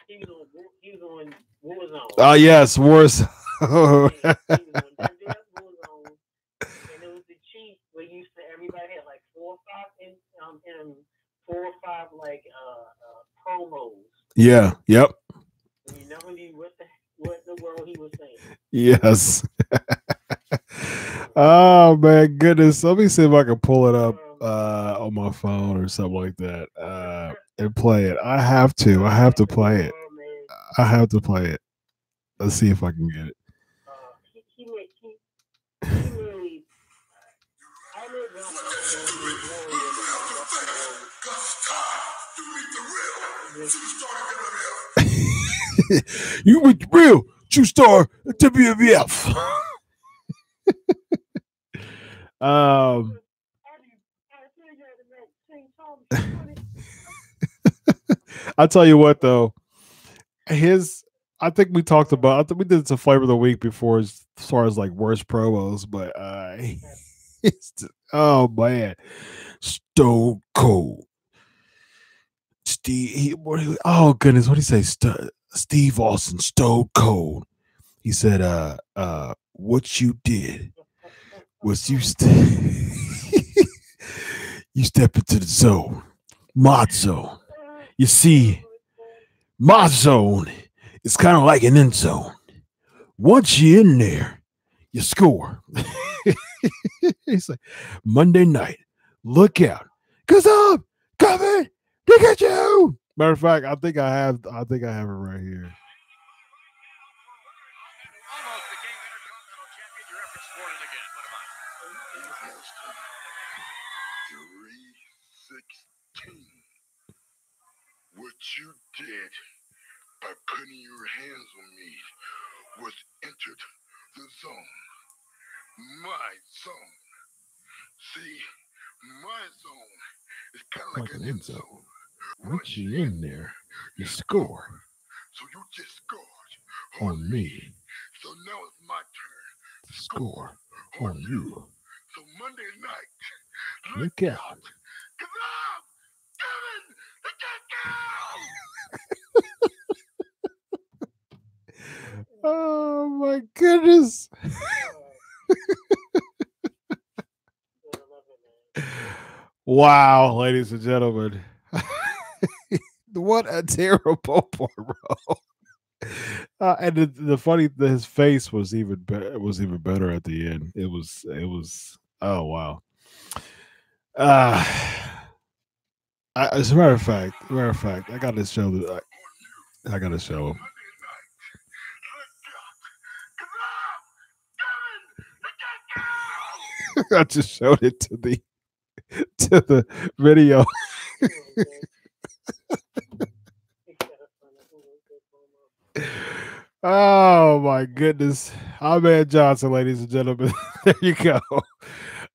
He was on Warzone. Oh yes, Warzone. And it was the cheat where you used to everybody had like 4 or 5 like promos. Yeah. Yep. And you never knew what in the world he was saying. Yes. Oh man, goodness. Let me see if I can pull it up on my phone or something like that and play it. I have to play it. I have to play it. Let's see if I can get it. He really. You with the real true star WWF. I tell you what though, I think we talked about. I think we did some flavor of the week before as far as like worst promos, but oh man, Stone Cold Steve. Oh goodness, what did he say? Steve Austin, Stone Cold. He said, what you did was you step into the zone, my zone. You see, my zone is kind of like an end zone. Once you're in there, you score. He's like, Monday night, look out, cause I'm coming to get you. Matter of fact, I think I have it right here. Almost became Intercontinental Champion. Your efforts thwarted again. What about it? 316. What you did by putting your hands on me was entered the zone. My zone. See, my zone is kind of like an end zone. Once you're in there, you score. So you just scored on me. So now it's my turn to Score on you. So Monday night, Look out. cause I'm coming to get you. Oh my goodness. Wow, ladies and gentlemen. What a terrible promo. And the funny, his face was even better at the end. It was. Oh wow. As a matter of fact, I got to show him. I just showed it to the video. Oh my goodness. Ahmed Johnson, ladies and gentlemen. There you go.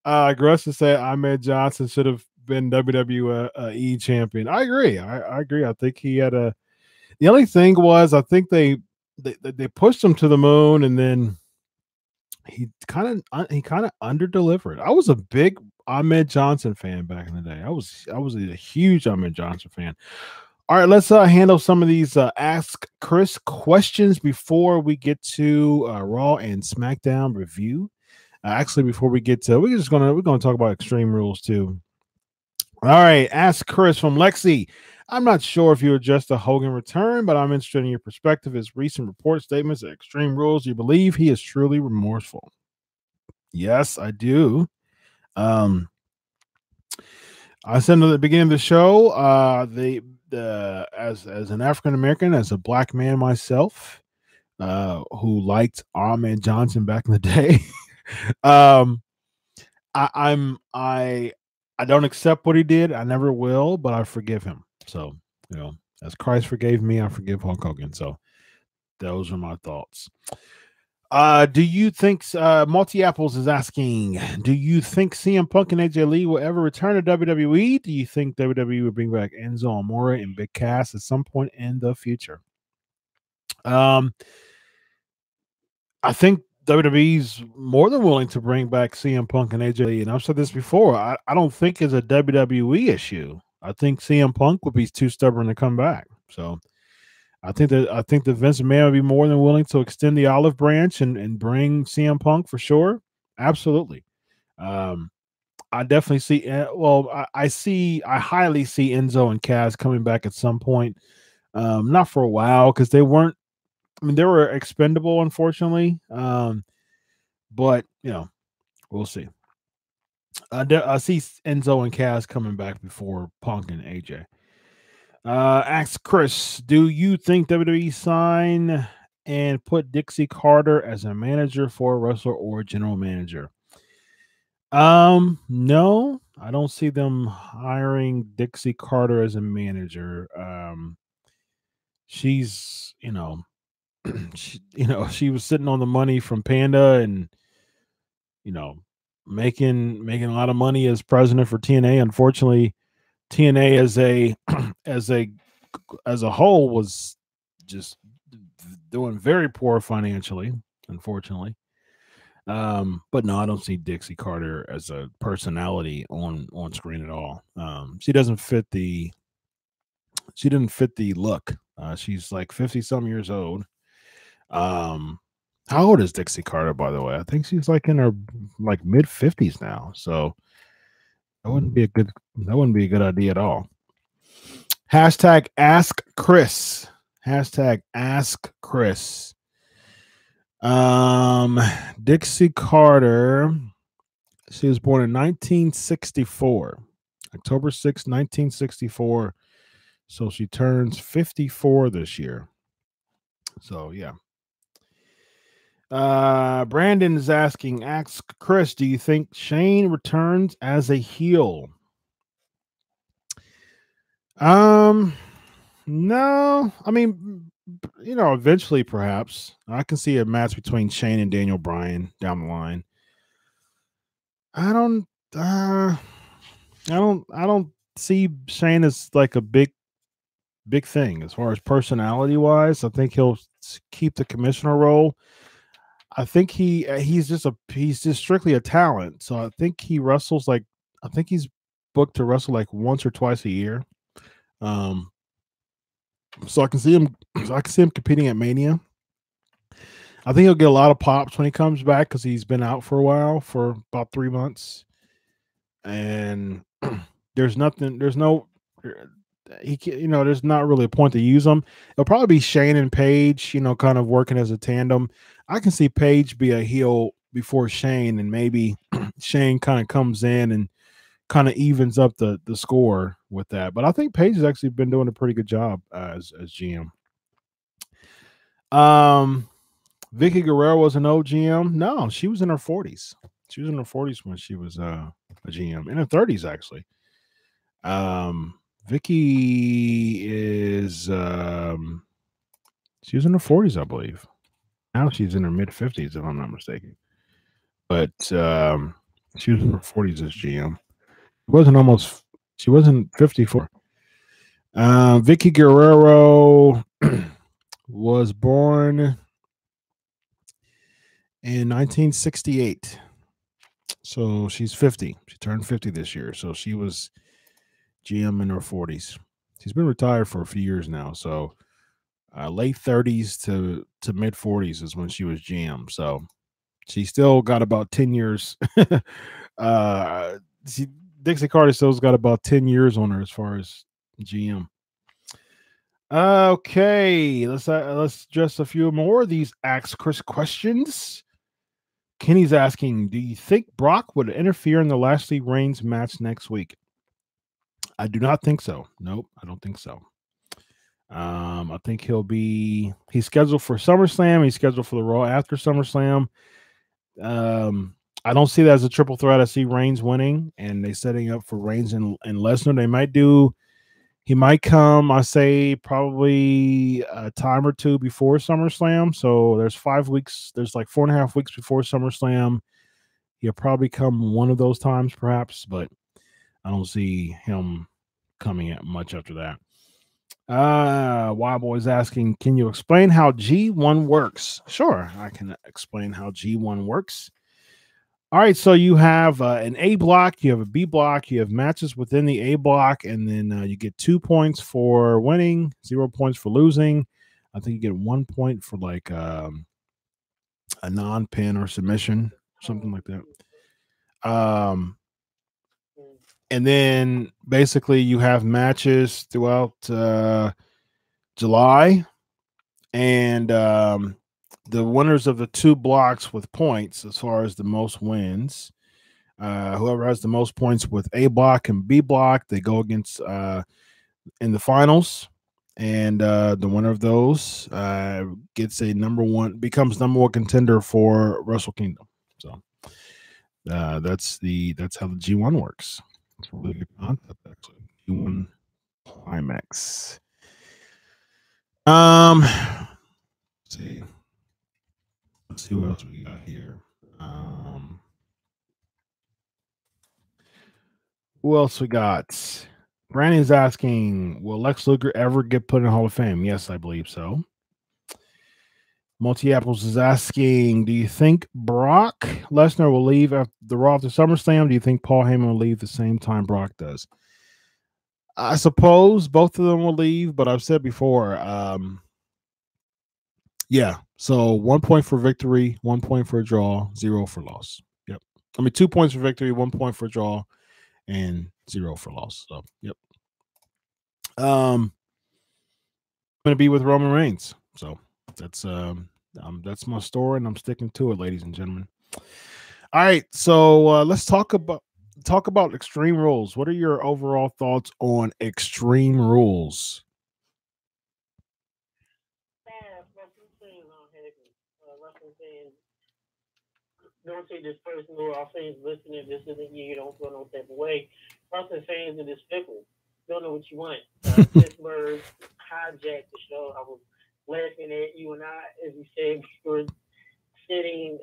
Grusha said Ahmed Johnson should have been WWE champion. I agree. I agree. I think he had the only thing was I think they pushed him to the moon, and then he kind of under-delivered. I was a big Ahmed Johnson fan back in the day. I was a huge Ahmed Johnson fan. All right, let's handle some of these Ask Kris questions before we get to Raw and SmackDown review. Actually, before we get to, we're gonna talk about Extreme Rules too. All right, Ask Kris from Lexi. I'm not sure if you addressed the Hogan return, but I'm interested in your perspective. His recent report statements at Extreme Rules. You believe he is truly remorseful? Yes, I do. I said at the beginning of the show, as an African American, as a black man myself, who liked Ahmed Johnson back in the day, I don't accept what he did. I never will, but I forgive him. So, as Christ forgave me, I forgive Hulk Hogan. So those are my thoughts. Do you think Multi Apples is asking, do you think CM Punk and AJ Lee will ever return to WWE? Do you think WWE will bring back Enzo Amore and Big Cass at some point in the future? I think WWE's more than willing to bring back CM Punk and AJ Lee, and I've said this before. I don't think it's a WWE issue. I think CM Punk would be too stubborn to come back. So I think that Vince McMahon would be more than willing to extend the olive branch and bring CM Punk for sure. Absolutely. I definitely see. I highly see Enzo and Cass coming back at some point. Not for a while because they weren't. I mean, they were expendable, unfortunately. But we'll see. I see Enzo and Cass coming back before Punk and AJ. Ask Kris, do you think WWE sign and put Dixie Carter as a manager for a wrestler or general manager? No, I don't see them hiring Dixie Carter as a manager. She's, she was sitting on the money from Panda and, making a lot of money as president for TNA. Unfortunately, TNA as a whole was just doing very poor financially, unfortunately. But no, I don't see Dixie Carter as a personality on screen at all. She doesn't fit the look. She's like 50-some years old. How old is Dixie Carter, by the way? I think she's like in her mid 50s now. So that wouldn't be a good idea at all. Hashtag Ask Kris. Hashtag Ask Kris. Dixie Carter. She was born in 1964, October 6, 1964. So she turns 54 this year. So yeah. Brandon is asking, ask Kris, do you think Shane returns as a heel? No. I mean, eventually perhaps. I can see a match between Shane and Daniel Bryan down the line. I don't see Shane as like a big thing as far as personality wise. I think he'll keep the commissioner role. I think he's just strictly a talent. So I think he wrestles I think he's booked to wrestle like once or twice a year. So I can see him competing at Mania. I think he'll get a lot of pops when he comes back because he's been out for a while, for about 3 months. And there's not really a point to use him. It'll probably be Shane and Paige, kind of working as a tandem. I can see Paige be a heel before Shane, and maybe Shane kind of comes in and kind of evens up the score with that. But I think Paige has actually been doing a pretty good job as GM. Vicky Guerrero was an old GM. No, she was in her 40s. She was in her 40s when she was a GM. In her 30s, actually. Vicky is she was in her 40s, I believe. Now she's in her mid 50s, if I'm not mistaken. But she was in her 40s as GM. She wasn't 54. Vicky Guerrero was born in 1968. So she's 50. She turned 50 this year. So she was GM in her 40s. She's been retired for a few years now. So late 30s to mid 40s is when she was GM. So she still got about 10 years. Dixie Carter still's got about 10 years on her as far as GM. Okay, let's address a few more of these Ask Chris questions. Kenny's asking, do you think Brock would interfere in the Lashley Reigns match next week? I do not think so. Nope, I don't think so. I think he's scheduled for SummerSlam. He's scheduled for the Raw after SummerSlam. I don't see that as a triple threat. I see Reigns winning, and they setting up for Reigns and Lesnar. He might come, I say, probably a time or two before SummerSlam. So there's 5 weeks. There's like 4.5 weeks before SummerSlam. He'll probably come one of those times, perhaps, but I don't see him coming at much after that. Wild Boy's asking, can you explain how G1 works? Sure, I can explain how G1 works. All right, so you have an A block, you have a B block, you have matches within the A block, and then you get 2 points for winning, 0 points for losing. I think you get 1 point for like a non-pin or submission, something like that. And then basically you have matches throughout July, and the winners of the 2 blocks with points, as far as the most wins, whoever has the most points with A block and B block, they go against in the finals, and the winner of those gets becomes number 1 contender for Wrestle Kingdom. So that's how the G1 works. It's a really good concept, actually. G1 Climax. Let's see what else we got here. Who else we got? Brandon's asking, will Lex Luger ever get put in the Hall of Fame? Yes, I believe so. Multi Apples is asking, do you think Brock Lesnar will leave after the Raw after SummerSlam? Do you think Paul Heyman will leave the same time Brock does? I suppose both of them will leave, but I've said before, yeah. So 1 point for victory, 1 point for a draw, 0 for loss. Yep. 2 points for victory, 1 point for a draw, and 0 for loss. So, yep. I'm gonna be with Roman Reigns. So that's my story, and I'm sticking to it, ladies and gentlemen. All right, so let's talk about Extreme Rules. What are your overall thoughts on Extreme Rules? Don't take this personal. Our fans listening, this isn't you. Don't feel no type of way. Wrestling fans are despicable. Don't know what you want. Pittsburgh hijacked the show. I was laughing at you and I, as you said, we were sitting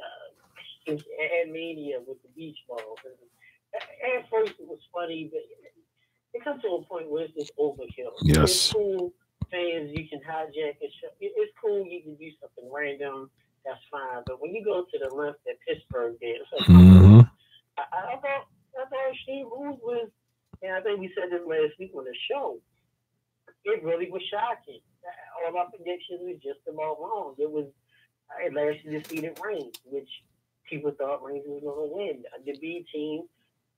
at Mania with the beach balls. And at first it was funny, but it comes to a point where it's just overkill. Yes. It's cool, fans, you can hijack a show. It's cool, you can do something random. That's fine. But when you go to the length that Pittsburgh did, it's like, I thought Extreme Rules was, and I think we said this last week on the show, it really was shocking. All my predictions was just about wrong. It was, Lashley defeated Reigns, which people thought Reigns was going to win. The B team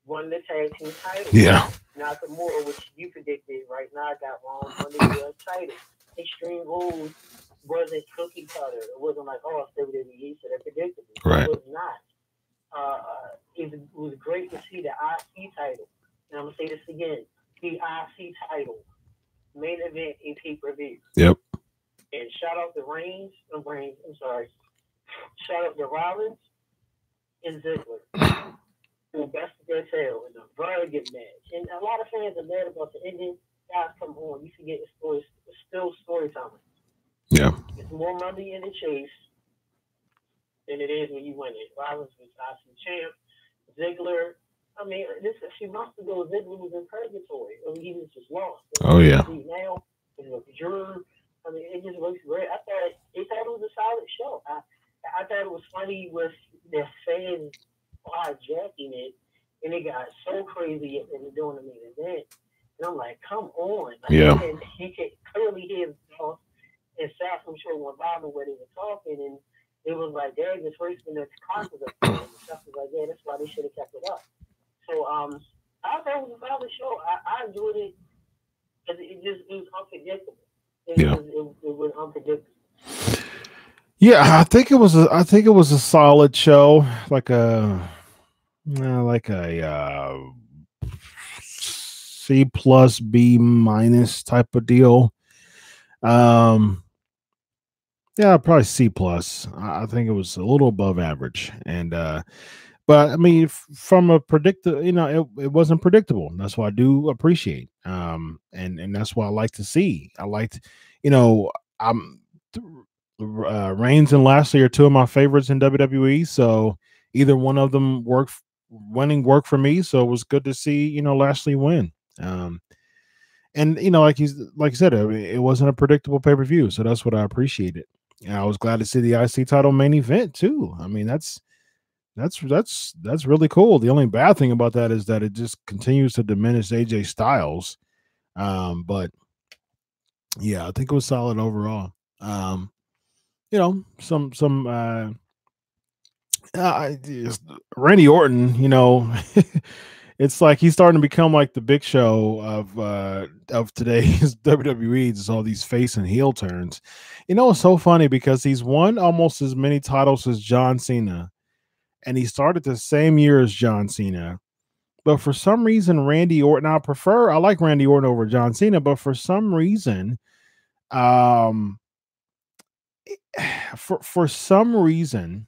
won the tag team title. Yeah. Nakamura, which you predicted right now, got wrong, won the US title. Extreme Rules wasn't cookie cutter. It wasn't like, oh, it's WWE, so they're predictable. Right. It was not. It was great to see the IC title. And I'm going to say this again. The IC title. Main event in pay-per-view. Yep. And shout out to Reigns. Shout out to Rollins and Ziggler. Who bested their tail in a very good match. And a lot of fans are mad about the ending. Guys, come on. You forget it's still storytelling. Yeah. It's more money in the chase than it is when you win it. Rollins was IC champ. Ziggler, this a few months ago, Ziggler was in purgatory. He was just lost. Oh, yeah. Now, it was Drew. It just looks great. I thought it was a solid show. I thought it was funny with the fans hijacking it, and it got so crazy during the main event. And I'm like, come on. Yeah. And he could clearly hear and South, I'm sure, went by where they were talking, and it was like, dang, this first minute conference up there. And stuff was like, yeah, that's why they should have kept it up. So I thought it was a solid show. I enjoyed it because it was unpredictable. Yeah. It was unpredictable. Yeah, I think it was a solid show, like a C plus B minus type of deal. Yeah, probably C plus. I think it was a little above average, and but I mean, from a it wasn't predictable. That's what I do appreciate, and that's what I like to see. I liked, I'm Reigns and Lashley are two of my favorites in WWE. So either one of them winning worked for me. So it was good to see Lashley win. And like you said, I mean, it wasn't a predictable pay per view, so that's what I appreciated. And I was glad to see the IC title main event too. I mean, that's really cool. The only bad thing about that is that it just continues to diminish AJ Styles. But yeah, I think it was solid overall. Randy Orton, it's like he's starting to become like the Big Show of today's WWE. Just all these face and heel turns. It's so funny because he's won almost as many titles as John Cena, and he started the same year as John Cena. But for some reason, Randy Orton, I like Randy Orton over John Cena, but for some reason, for some reason,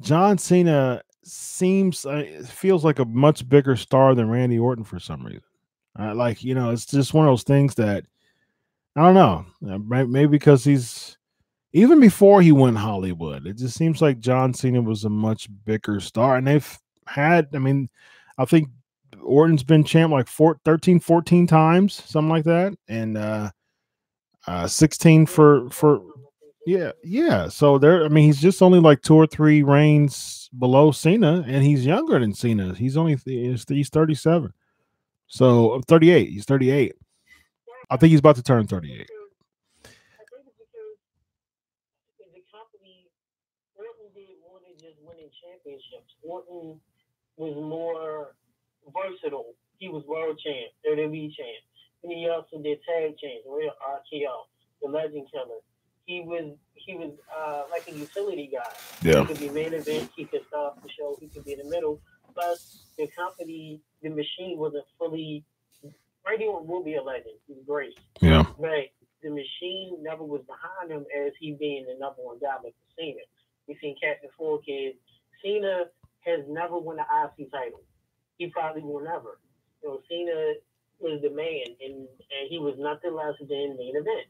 John Cena feels like a much bigger star than Randy Orton for some reason. It's just one of those things that I don't know. Maybe because even before he went Hollywood, it just seems like John Cena was a much bigger star. And I think Orton's been champ like 13, 14 times, something like that. And 16 for yeah. So he's just only like 2 or 3 reigns below Cena, and he's younger than Cena. He's 37. So 38. He's 38. I think he's about to turn 38. I think it's because the company, Orton did more than just winning championships. Orton was more versatile. He was world champ, WWE champ. And he also did tag champs, Real RKO, the Legend Killer. He was like a utility guy. Yeah. He could be main event. He could start the show. He could be in the middle. Plus, the company, the machine wasn't fully. Randy Orton will be a legend. He's great. Yeah. But the machine never was behind him as he being the number one guy like Cena. We've seen Captain 4 Kids. Cena has never won an IC title. He probably will never. Cena was the man, and he was nothing less than main event.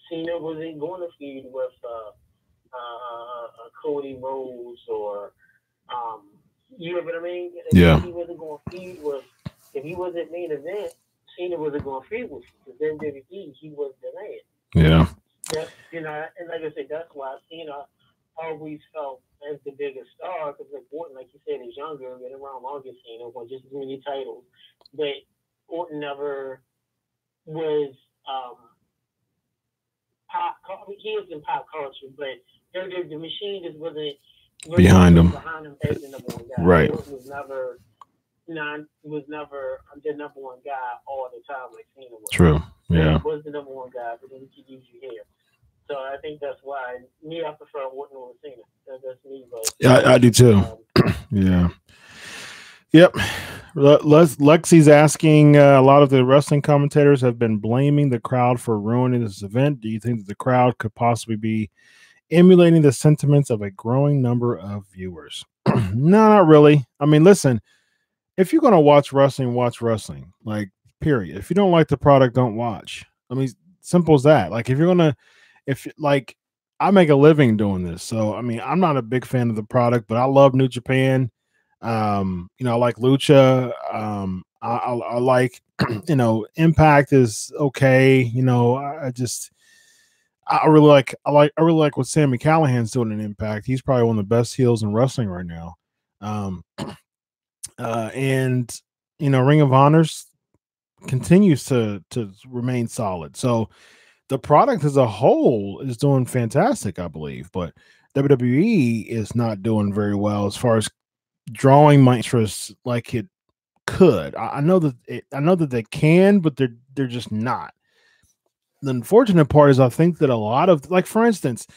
Cena wasn't going to feud with Cody Rhodes or you know what I mean? Yeah. He wasn't going to feud with. If he wasn't main event, Cena wasn't going to feud with you. Because WWE, he was the man. Yeah. And like I said, that's why Cena always felt as the biggest star. Because like Orton, like you said, is younger, been around longer. Cena won just as many titles, but Orton never was. He was in pop culture, but the machine just wasn't behind him. Behind him as the number one guy. Right. It was never the number one guy all the time like Cena was. True. Yeah. He was the number one guy, but then he could use you here. So I think that's why I prefer Orton over Cena. That's me, but yeah, I do too. Yeah. Yep. Lexi's asking, a lot of the wrestling commentators have been blaming the crowd for ruining this event. Do you think that the crowd could possibly be emulating the sentiments of a growing number of viewers? No, not really. I mean, listen, if you're going to watch wrestling, like, period. If you don't like the product, don't watch. I mean, simple as that. Like, I make a living doing this. So, I mean, I'm not a big fan of the product, but I love New Japan. I like Lucha. I like, Impact is okay. I really like what Sami Callihan's doing in Impact. He's probably one of the best heels in wrestling right now. And Ring of Honors continues to remain solid. So the product as a whole is doing fantastic, I believe, but WWE is not doing very well as far as drawing my interest like it could. I know that they can, but they're just not. unfortunate part is I think that a lot of, like, for instance,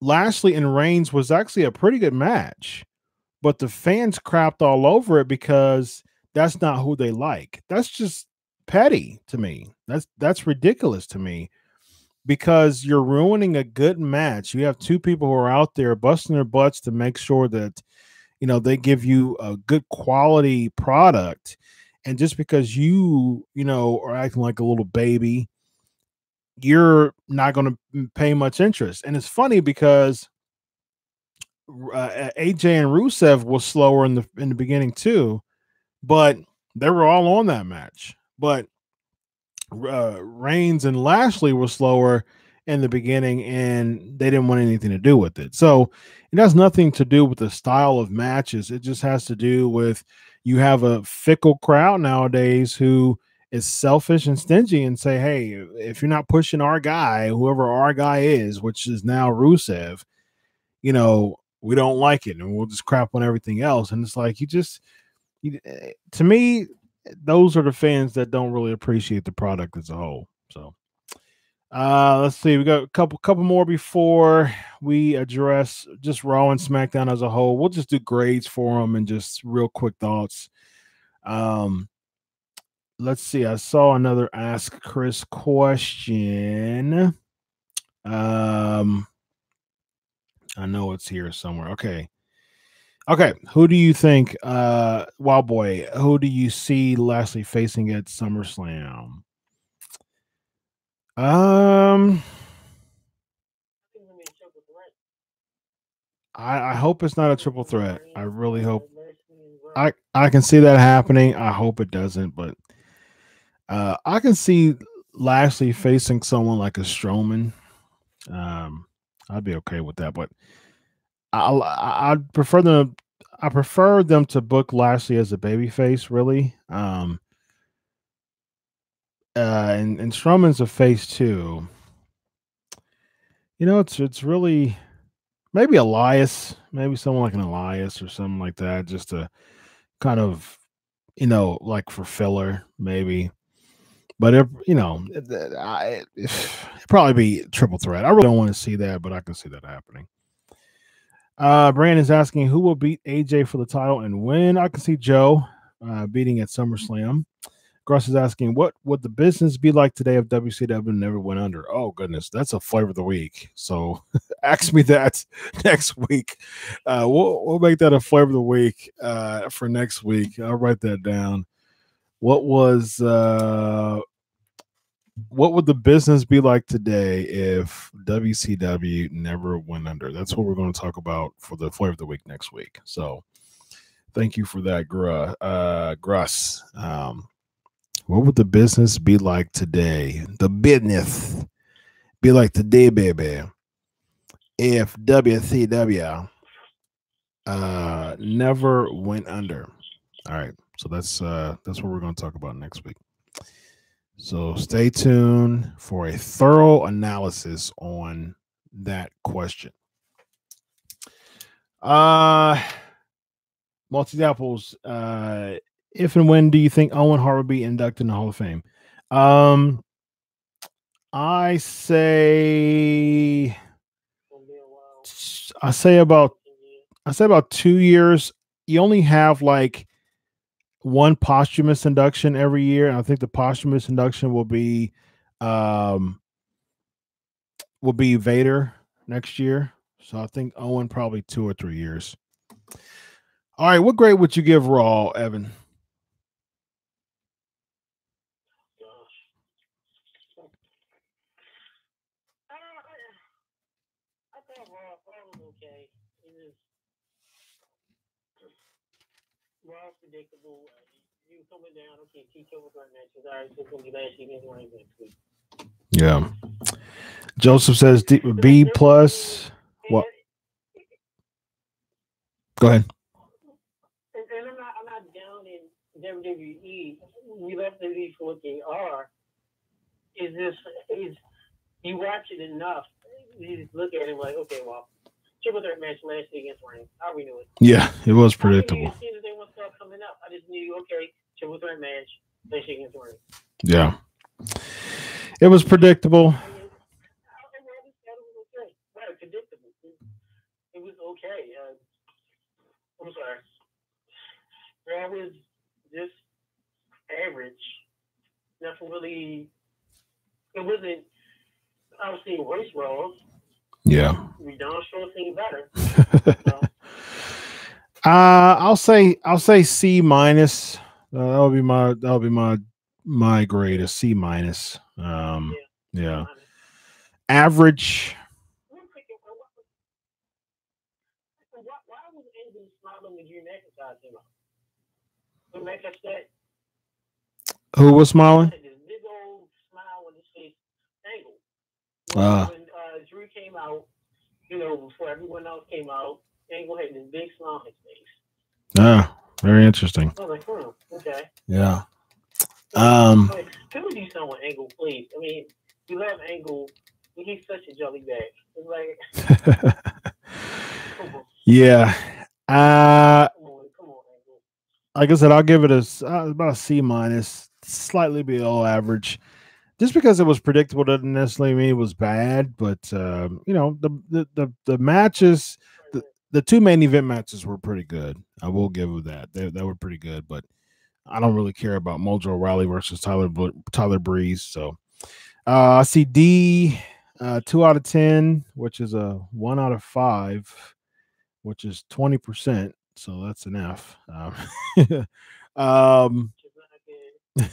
Lashley and Reigns was actually a pretty good match, but the fans crapped all over it because that's not who they like. That's just petty to me. That's ridiculous to me, because you're ruining a good match. You have two people who are out there busting their butts to make sure that, you know, they give you a good quality product. And just because you know, are acting like a little baby, you're not going to pay much interest. And it's funny because AJ and Rusev was slower in the beginning too, but they were all on that match. But Reigns and Lashley were slower in the beginning, and they didn't want anything to do with it. So it has nothing to do with the style of matches. It just has to do with, you have a fickle crowd nowadays who is selfish and stingy and say, hey, if you're not pushing our guy, whoever our guy is, which is now Rusev, you know, we don't like it, and we'll just crap on everything else. And it's like, to me, those are the fans that don't really appreciate the product as a whole. So let's see, we got a couple more before we address just Raw and SmackDown as a whole. We'll just do grades for them and just real quick thoughts. Let's see, I saw another Ask Kris question. I know it's here somewhere. Okay. Who do you think, Wild Boy, who do you see Lashley facing at SummerSlam? I hope it's not a triple threat. I really hope. I can see that happening. I hope it doesn't, but I can see Lashley facing someone like a Strowman. I'd be okay with that, but I'd prefer them. I prefer them to book Lashley as a babyface, really. And Strowman's a face too. You know, it's really maybe Elias, maybe someone like an Elias or something like that, just to kind of, you know, like for filler, maybe. But it'd probably be triple threat. I really don't want to see that, but I can see that happening. Brandon's asking who will beat AJ for the title and when. I can see Joe beating at SummerSlam. Gross is asking, what would the business be like today if WCW never went under? Oh, goodness, that's a flavor of the week. So ask me that next week. We'll make that a flavor of the week for next week. I'll write that down. What would the business be like today if WCW never went under? That's what we're going to talk about for the flavor of the week next week. So thank you for that, Gruss. What would the business be like today? The business be like today, baby, if WCW never went under. All right, so that's what we're going to talk about next week. So stay tuned for a thorough analysis on that question. Multi Apples, if and when do you think Owen Hart will be inducted in the Hall of Fame? I say about 2 years. You only have like one posthumous induction every year, and I think the posthumous induction will be Vader next year. So I think Owen probably 2 or 3 years. All right, what grade would you give Raw, Evan? I thought Raw was okay. Raw's predictable. You coming down, okay, T-Show was right matches. All right, so it's going to be Lashley against Reigns next week. Yeah. Joseph says B plus. What? Go ahead. And I'm not down in WWE. We left WWE for what they are. Is you watch it enough, you just look at it like, okay, well, triple threat match Lashley against Reigns. I already knew it. Yeah, it was predictable. I knew they want stuff coming up. I just knew, okay, triple threat match Lashley against Reigns. Yeah. It was predictable. I mean, I always thought it was okay. Right, predictable. It was okay. I'm sorry. That was just average. Nothing really. It wasn't. I've seen worse roles. Yeah. We don't sure seen better. So, I'll say C minus. That'll be my grade, a C minus. Yeah. Average. Why was Angle smiling when Drew McIntyre came out? When McIntyre said, Who was smiling? had this big old smile on his face. Angle. When Drew came out, before everyone else came out, Angle had this big smile on his face. Very interesting. I was like, okay. Yeah. Like, people do something with Angle, please. I mean, you love Angle. He's such a jelly bag. It's like, yeah. come on, Angle. Like I said, I'll give it about a C minus, slightly below average. Just because it was predictable doesn't necessarily mean it was bad, but the matches, the two main event matches were pretty good. I will give it that. They were pretty good, but I don't really care about Mojo Rawley versus Tyler Breeze. So I see D, 2 out of 10, which is a 1 out of 5, which is 20%. So that's an F.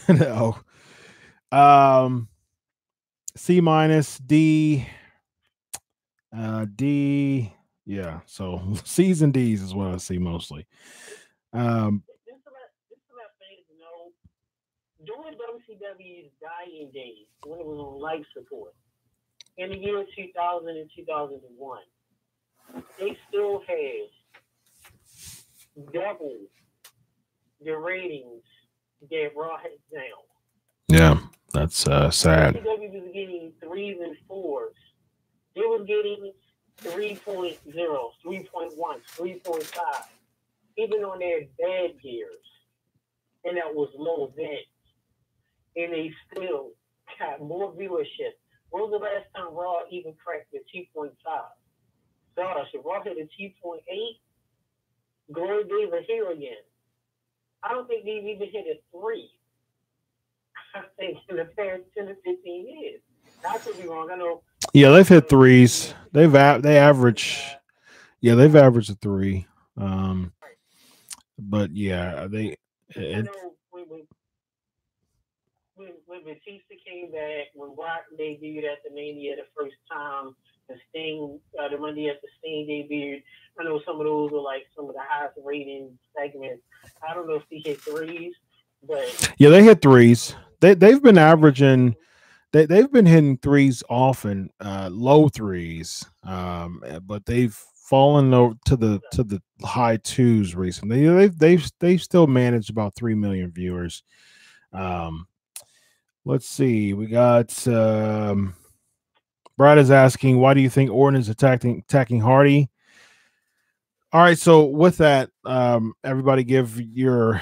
No. C minus, D, D. Yeah. So C's and D's is what I see mostly. This is what fans know. During WCW's dying days, when it was on life support, in the year 2000 and 2001, they still had double the ratings that Raw had now. Yeah, that's sad. WCW was getting 3s and 4s. They were getting 3.0, 3.1, 3.5, even on their bad years. And that was low then. And they still got more viewership. When was the last time Raw even cracked the 2.5? Gosh, if Raw hit a 2.8, Glory Days are here again. I don't think they've even hit a 3. I think in the past 10 to 15 years. I could be wrong. I know. Yeah, they've hit 3s. They average. Yeah, they've averaged a 3. But yeah, I know when Batista came back, when Brock debuted at the Mania the first time, and Sting, the Monday after Sting debuted, I know some of those were like some of the highest rating segments. I don't know if they hit 3s, but yeah, they hit 3s. They've been averaging. They've been hitting 3s often, low 3s, but they've fallen to the high 2s recently. They've still managed about 3 million viewers. Let's see. We got Brad is asking, why do you think Orton is attacking Hardy? All right, so with that, everybody give your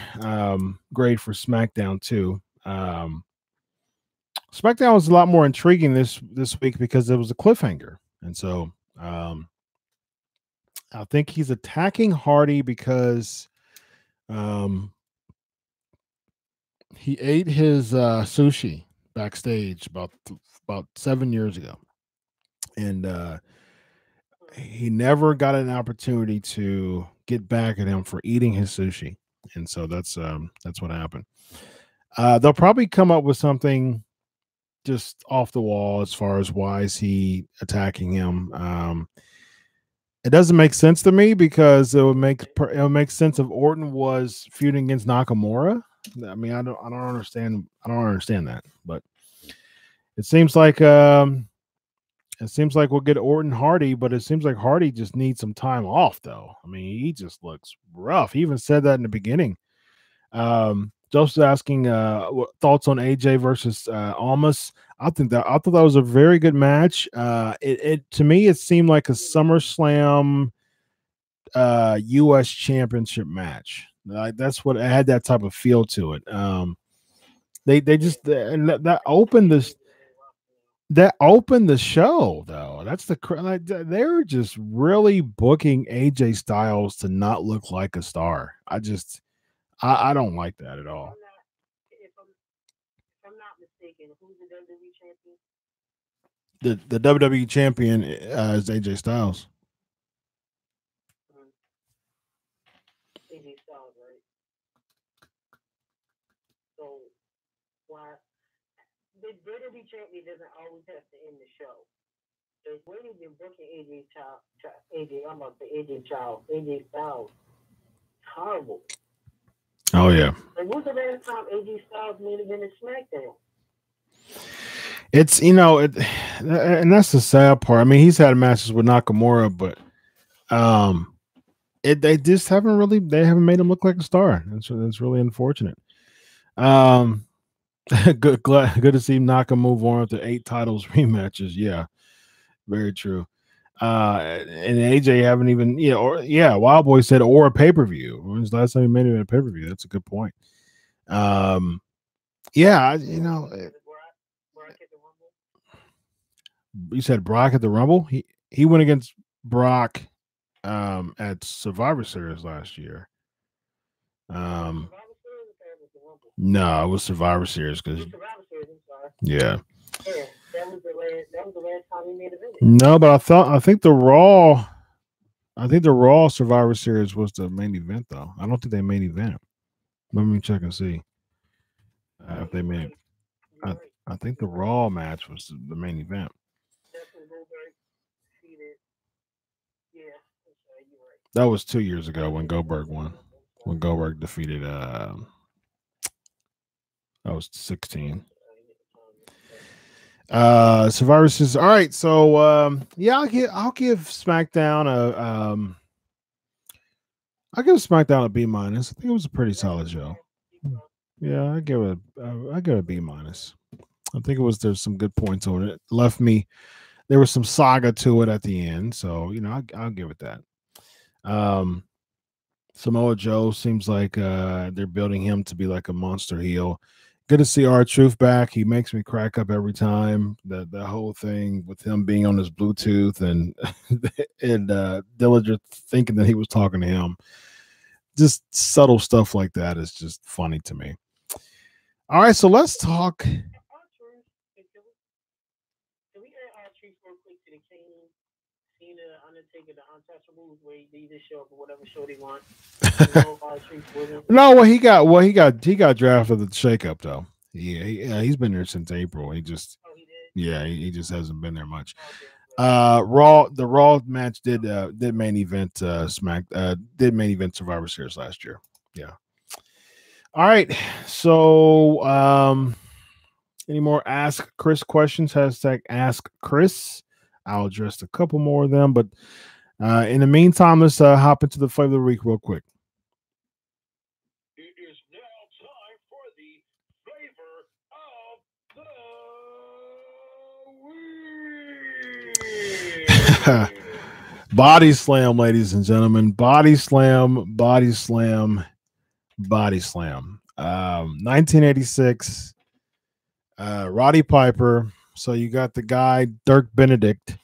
grade for SmackDown too. SmackDown was a lot more intriguing this week because it was a cliffhanger, and so I think he's attacking Hardy because he ate his sushi backstage about 7 years ago, and he never got an opportunity to get back at him for eating his sushi, and so that's what happened. They'll probably come up with something just off the wall as far as why is he attacking him. It doesn't make sense to me because it would make sense if Orton was feuding against Nakamura. I mean, I don't understand that, but it seems like we'll get Orton Hardy, but it seems like Hardy just needs some time off, though. I mean, he just looks rough. He even said that in the beginning. Joseph's asking thoughts on AJ versus Almas. I thought that was a very good match. It to me it seemed like a SummerSlam US Championship match. That's what it had, that type of feel to it. They just and that opened this. that opened the show, though. That's like they were just really booking AJ Styles to not look like a star. I don't like that at all. If I'm not mistaken, who's the WWE champion? The WWE champion is AJ Styles. AJ Styles, right? So why the WWE champion doesn't always have to end the show. The way they've been booking AJ Styles, horrible. Oh yeah. Like, when's the last time AJ Styles made it in SmackDown? It's and that's the sad part. I mean, he's had matches with Nakamura, but they just haven't made him look like a star. That's really unfortunate. Good to see Naka move on to 8 titles rematches. Yeah, very true. And AJ haven't even Wild Boy said or a pay-per-view. When's the last time he made it in a pay-per-view? That's a good point. You said Brock at the Rumble. He went against Brock at Survivor Series last year. No, it was Survivor Series because yeah. That was the last time he made a visit. No, but I think the Raw Survivor Series was the main event though. I don't think they main event. Let me check and see if they made. I think the Raw match was the main event. That was 2 years ago when Goldberg won. When Goldberg defeated that was 16. Survivor Series. All right, so I'll give SmackDown a B minus. I think it was a pretty solid show. Yeah, I give it a B minus. I think there's some good points on it. There was some saga to it at the end, so I'll give it that. Samoa Joe seems like they're building him to be like a monster heel. Good to see R-Truth back. He makes me crack up every time. The whole thing with him being on his Bluetooth and Dillinger thinking that he was talking to him. Just subtle stuff like that is just funny to me. All right, so let's talk. Can we add R-Truth real quick to the Caylen, Cena, Undertaker, the Untouchables, where they just show up for whatever show they want? No, he got drafted at the shakeup though. He's been there since April. He just he just hasn't been there much. The Raw match did main event did main event Survivor Series last year. Yeah. All right. So any more Ask Kris questions? #Ask Kris. I'll address a couple more of them, but in the meantime, let's hop into the flavor of the week real quick. It is now time for the flavor of the week. Bodyslam, ladies and gentlemen. Bodyslam. 1986. Roddy Piper. So you got the guy Dirk Benedict.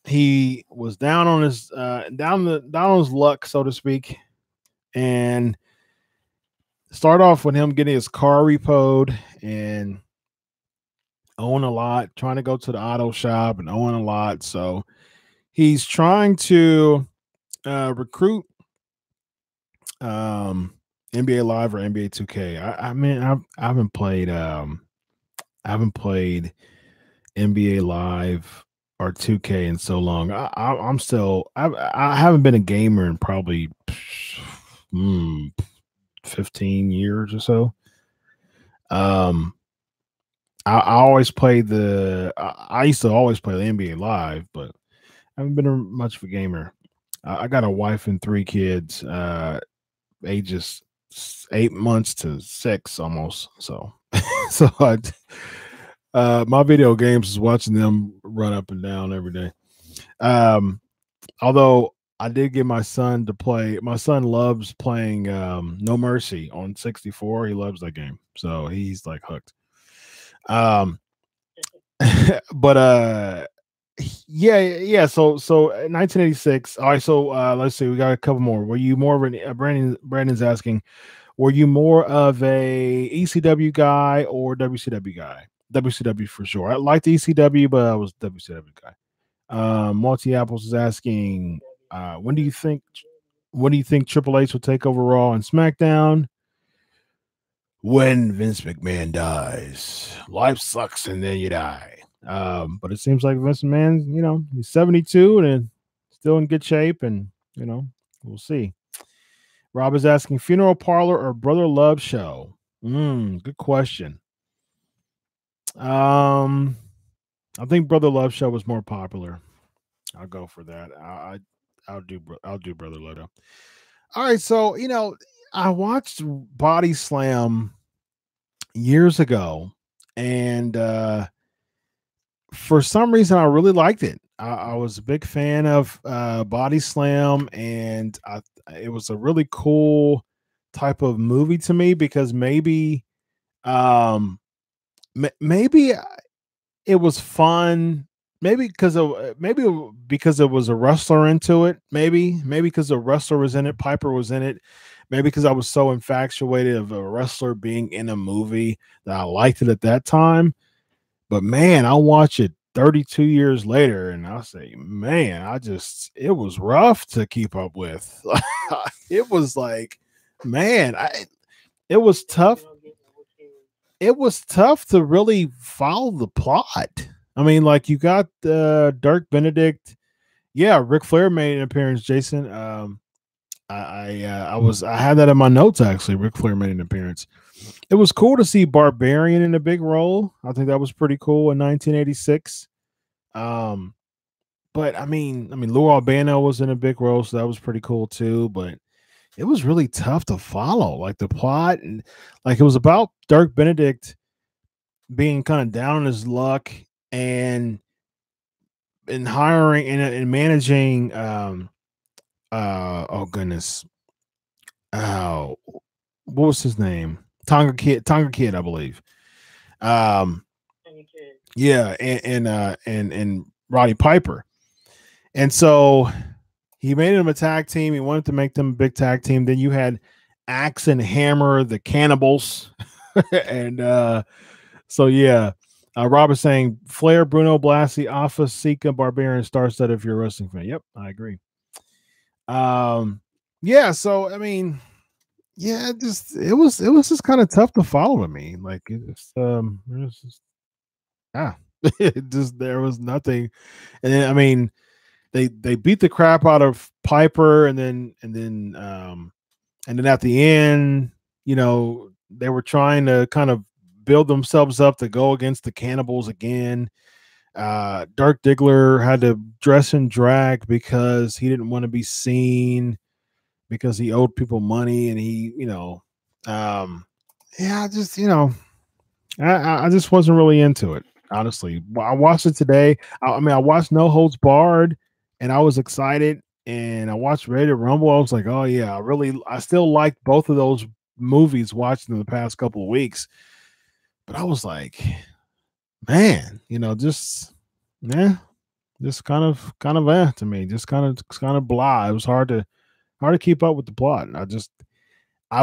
He was down on his luck, so to speak, and start off with him getting his car repoed and owing a lot, trying to go to the auto shop and owing a lot. So he's trying to recruit NBA Live or NBA 2K. I mean, I haven't played NBA Live or 2K in so long. I haven't been a gamer in probably 15 years or so. I always played I used to always play the NBA Live, but I haven't been much of a gamer. I got a wife and 3 kids, ages 8 months to 6 almost. So my video games is watching them run up and down every day. Although I did get my son to play. My son loves playing No Mercy on 64. He loves that game, so he's like hooked. but yeah. So 1986. All right. So let's see. We got a couple more. Were you more of an Brandon's asking? Were you more of a ECW guy or WCW guy? WCW for sure. I liked ECW, but I was WCW guy. Multi Apples is asking, when do you think Triple H will take over Raw and SmackDown? When Vince McMahon dies. Life sucks and then you die. But it seems like Vince McMahon, he's 72 and still in good shape, and we'll see. Rob is asking, funeral parlor or Brother Love show? Good question. I think Brother Love show was more popular. I'll go for that. I'll do Brother Love. All right, so I watched Bodyslam years ago, and for some reason I really liked it. I was a big fan of Bodyslam, and it was a really cool type of movie to me because maybe it was fun. Maybe because it was a wrestler into it. Maybe because a wrestler was in it. Piper was in it. Maybe because I was so infatuated of a wrestler being in a movie that I liked it at that time. But man, I'll watch it 32 years later and I'll say, man, it was rough to keep up with. It was like, man, it was tough. It was tough to really follow the plot. I mean, like you got Dirk Benedict. Yeah, Ric Flair made an appearance, Jason. I had that in my notes actually. Ric Flair made an appearance. It was cool to see Barbarian in a big role. I think that was pretty cool in 1986. But I mean, Lou Albano was in a big role, so that was pretty cool too. But it was really tough to follow, like the plot, and like it was about Dirk Benedict being kind of down on his luck and hiring and managing. Oh goodness, what was his name? Tonga Kid, I believe. Yeah, and Roddy Piper, and so he made them a tag team. He wanted to make them a big tag team. Then you had Axe and Hammer, the Cannibals, and so yeah. Rob is saying Flair, Bruno, Blassie, Alpha, Sika, Barbarian, Star-Studded if you're a wrestling fan. Yep, I agree. Yeah, so I mean, yeah, it was just kind of tough to follow to me. Like it was just there was nothing. And then I mean they beat the crap out of Piper, and then at the end, they were trying to kind of build themselves up to go against the Cannibals again. Dirk Diggler had to dress in drag because he didn't want to be seen because he owed people money, and he, I just wasn't really into it, honestly. I watched it today. I watched No Holds Barred, and I was excited, and I watched Ready to Rumble. I was like, oh yeah, I still like both of those movies watched in the past couple of weeks. But I was like, man, just kind of to me, just kind of blah. It was hard to keep up with the plot. And I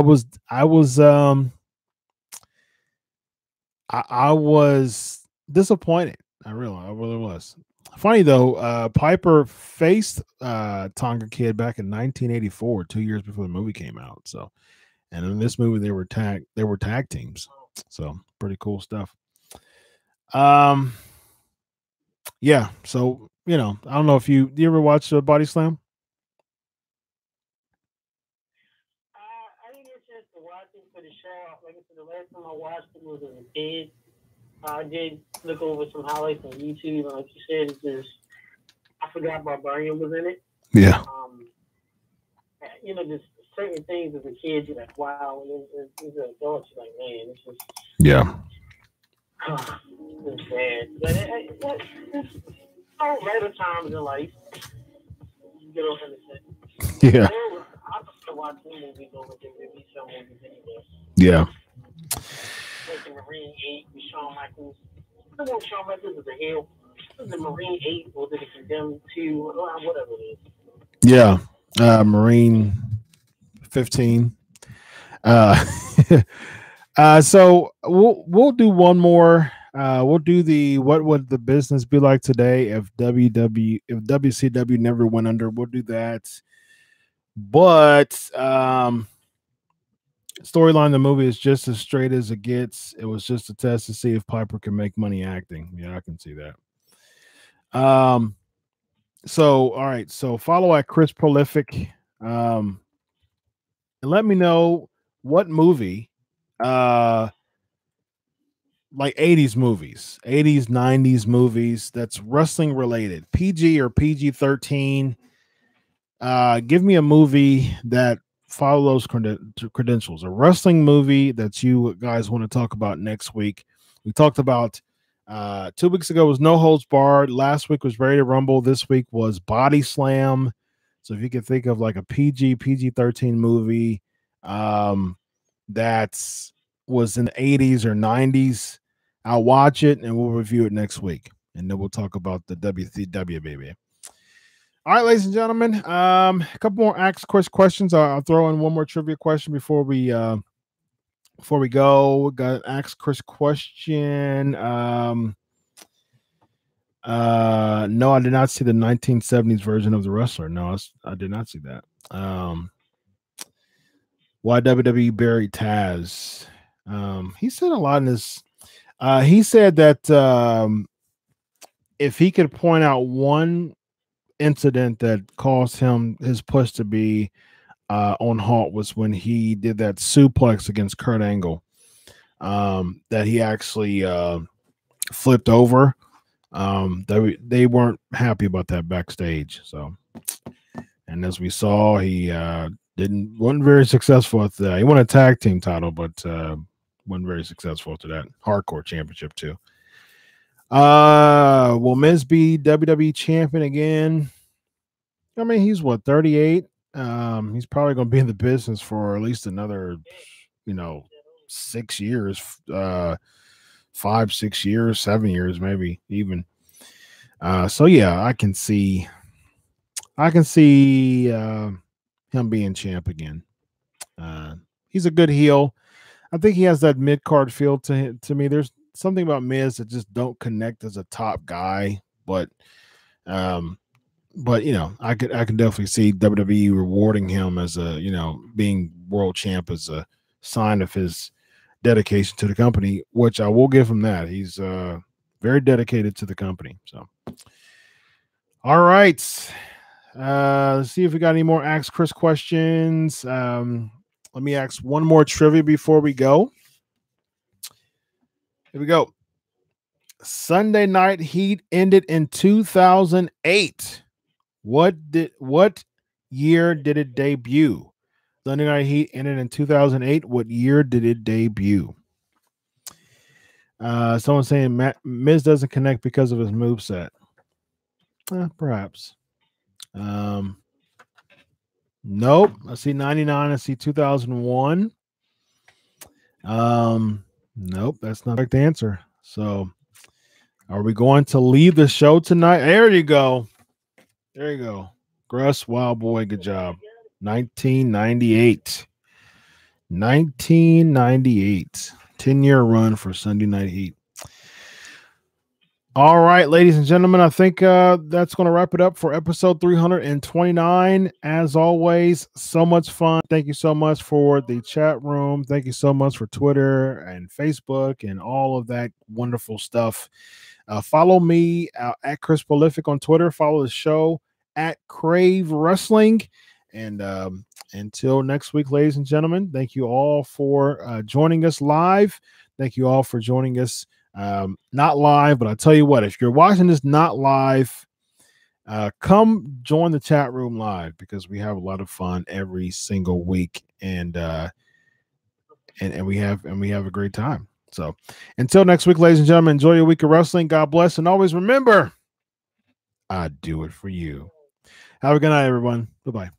was disappointed. I really was. Funny though, Piper faced Tonga Kid back in 1984, 2 years before the movie came out. So, and in this movie they were tag teams. So pretty cool stuff. Yeah. So I don't know if do you ever watch Bodyslam? I didn't get a chance to watch it for the show. Like I said, the last time I watched it was as a kid. I did look over some highlights on YouTube, and like you said, I forgot Barbarian was in it. Yeah. Just certain things as a kid, you're like, wow. And as an adult, you're like, man, it's just it's bad. But it's later times in life, you get over the set. Yeah. I prefer watching movies over WWE show movies anyway. Yeah. Like the Marine 8 with Shawn Michaels. I want Shawn don't remember if it was a Hill. Was it Marine 8 or did it condemn 2? Whatever it is. Yeah. Marine 15. So we'll do one more. We'll do the what would the business be like today if WCW never went under. We'll do that. But storyline the movie is just as straight as it gets. It was just a test to see if Piper can make money acting. Yeah, I can see that. So all right, so follow at Kris Prolific. And let me know what movie like 80s movies, 80s, 90s movies that's wrestling related, PG or PG-13. Give me a movie that follows credentials, a wrestling movie that you guys want to talk about next week. We talked about 2 weeks ago was No Holds Barred. Last week was Ready to Rumble. This week was Bodyslam. So if you can think of like a PG-13 movie that was in the 80s or 90s, I'll watch it and we'll review it next week. And then we'll talk about the WCW, baby. All right, ladies and gentlemen, a couple more Ask Kris questions. I'll throw in one more trivia question before we go. We got an Ask Kris question. No, I did not see the 1970s version of The Wrestler. No, I did not see that. Why WWE buried Taz? He said a lot in this. He said that if he could point out one incident that caused him his push to be on halt was when he did that suplex against Kurt Angle, that he actually flipped over. They weren't happy about that backstage. So, and as we saw, he wasn't very successful with that. He won a tag team title, but wasn't very successful to that hardcore championship too. Will Miz be WWE champion again? I mean, he's what, 38? He's probably going to be in the business for at least another, 6 years, 5, 6 years, 7 years, maybe even. So yeah, I can see him being champ again. He's a good heel. I think he has that mid-card feel to me. There's something about Miz that just don't connect as a top guy, but I can definitely see WWE rewarding him as a, being world champ as a sign of his dedication to the company, which I will give him that. He's very dedicated to the company. So, all right. Let's see if we got any more Ask Kris questions. Let me ask one more trivia before we go. Here we go. Sunday Night Heat ended in 2008. What year did it debut? Sunday Night Heat ended in 2008. What year did it debut? Someone saying Miz doesn't connect because of his moveset. Perhaps. Nope. I see 99. I see 2001. Nope, that's not the correct answer. So, are we going to leave the show tonight? There you go. There you go. Gruss, Wild Boy, good job. 1998. 1998. 10-year run for Sunday Night Heat. All right, ladies and gentlemen, I think that's going to wrap it up for episode 329. As always, so much fun. Thank you so much for the chat room. Thank you so much for Twitter and Facebook and all of that wonderful stuff. Follow me at Kris Prolific on Twitter. Follow the show at Crave Wrestling. And until next week, ladies and gentlemen, thank you all for joining us live. Thank you all for joining us not live, but I'll tell you what, if you're watching this not live, come join the chat room live because we have a lot of fun every single week, and we have a great time. So until next week, ladies and gentlemen, enjoy your week of wrestling. God bless, and always remember, I do it for you. Have a good night, everyone. Bye-bye.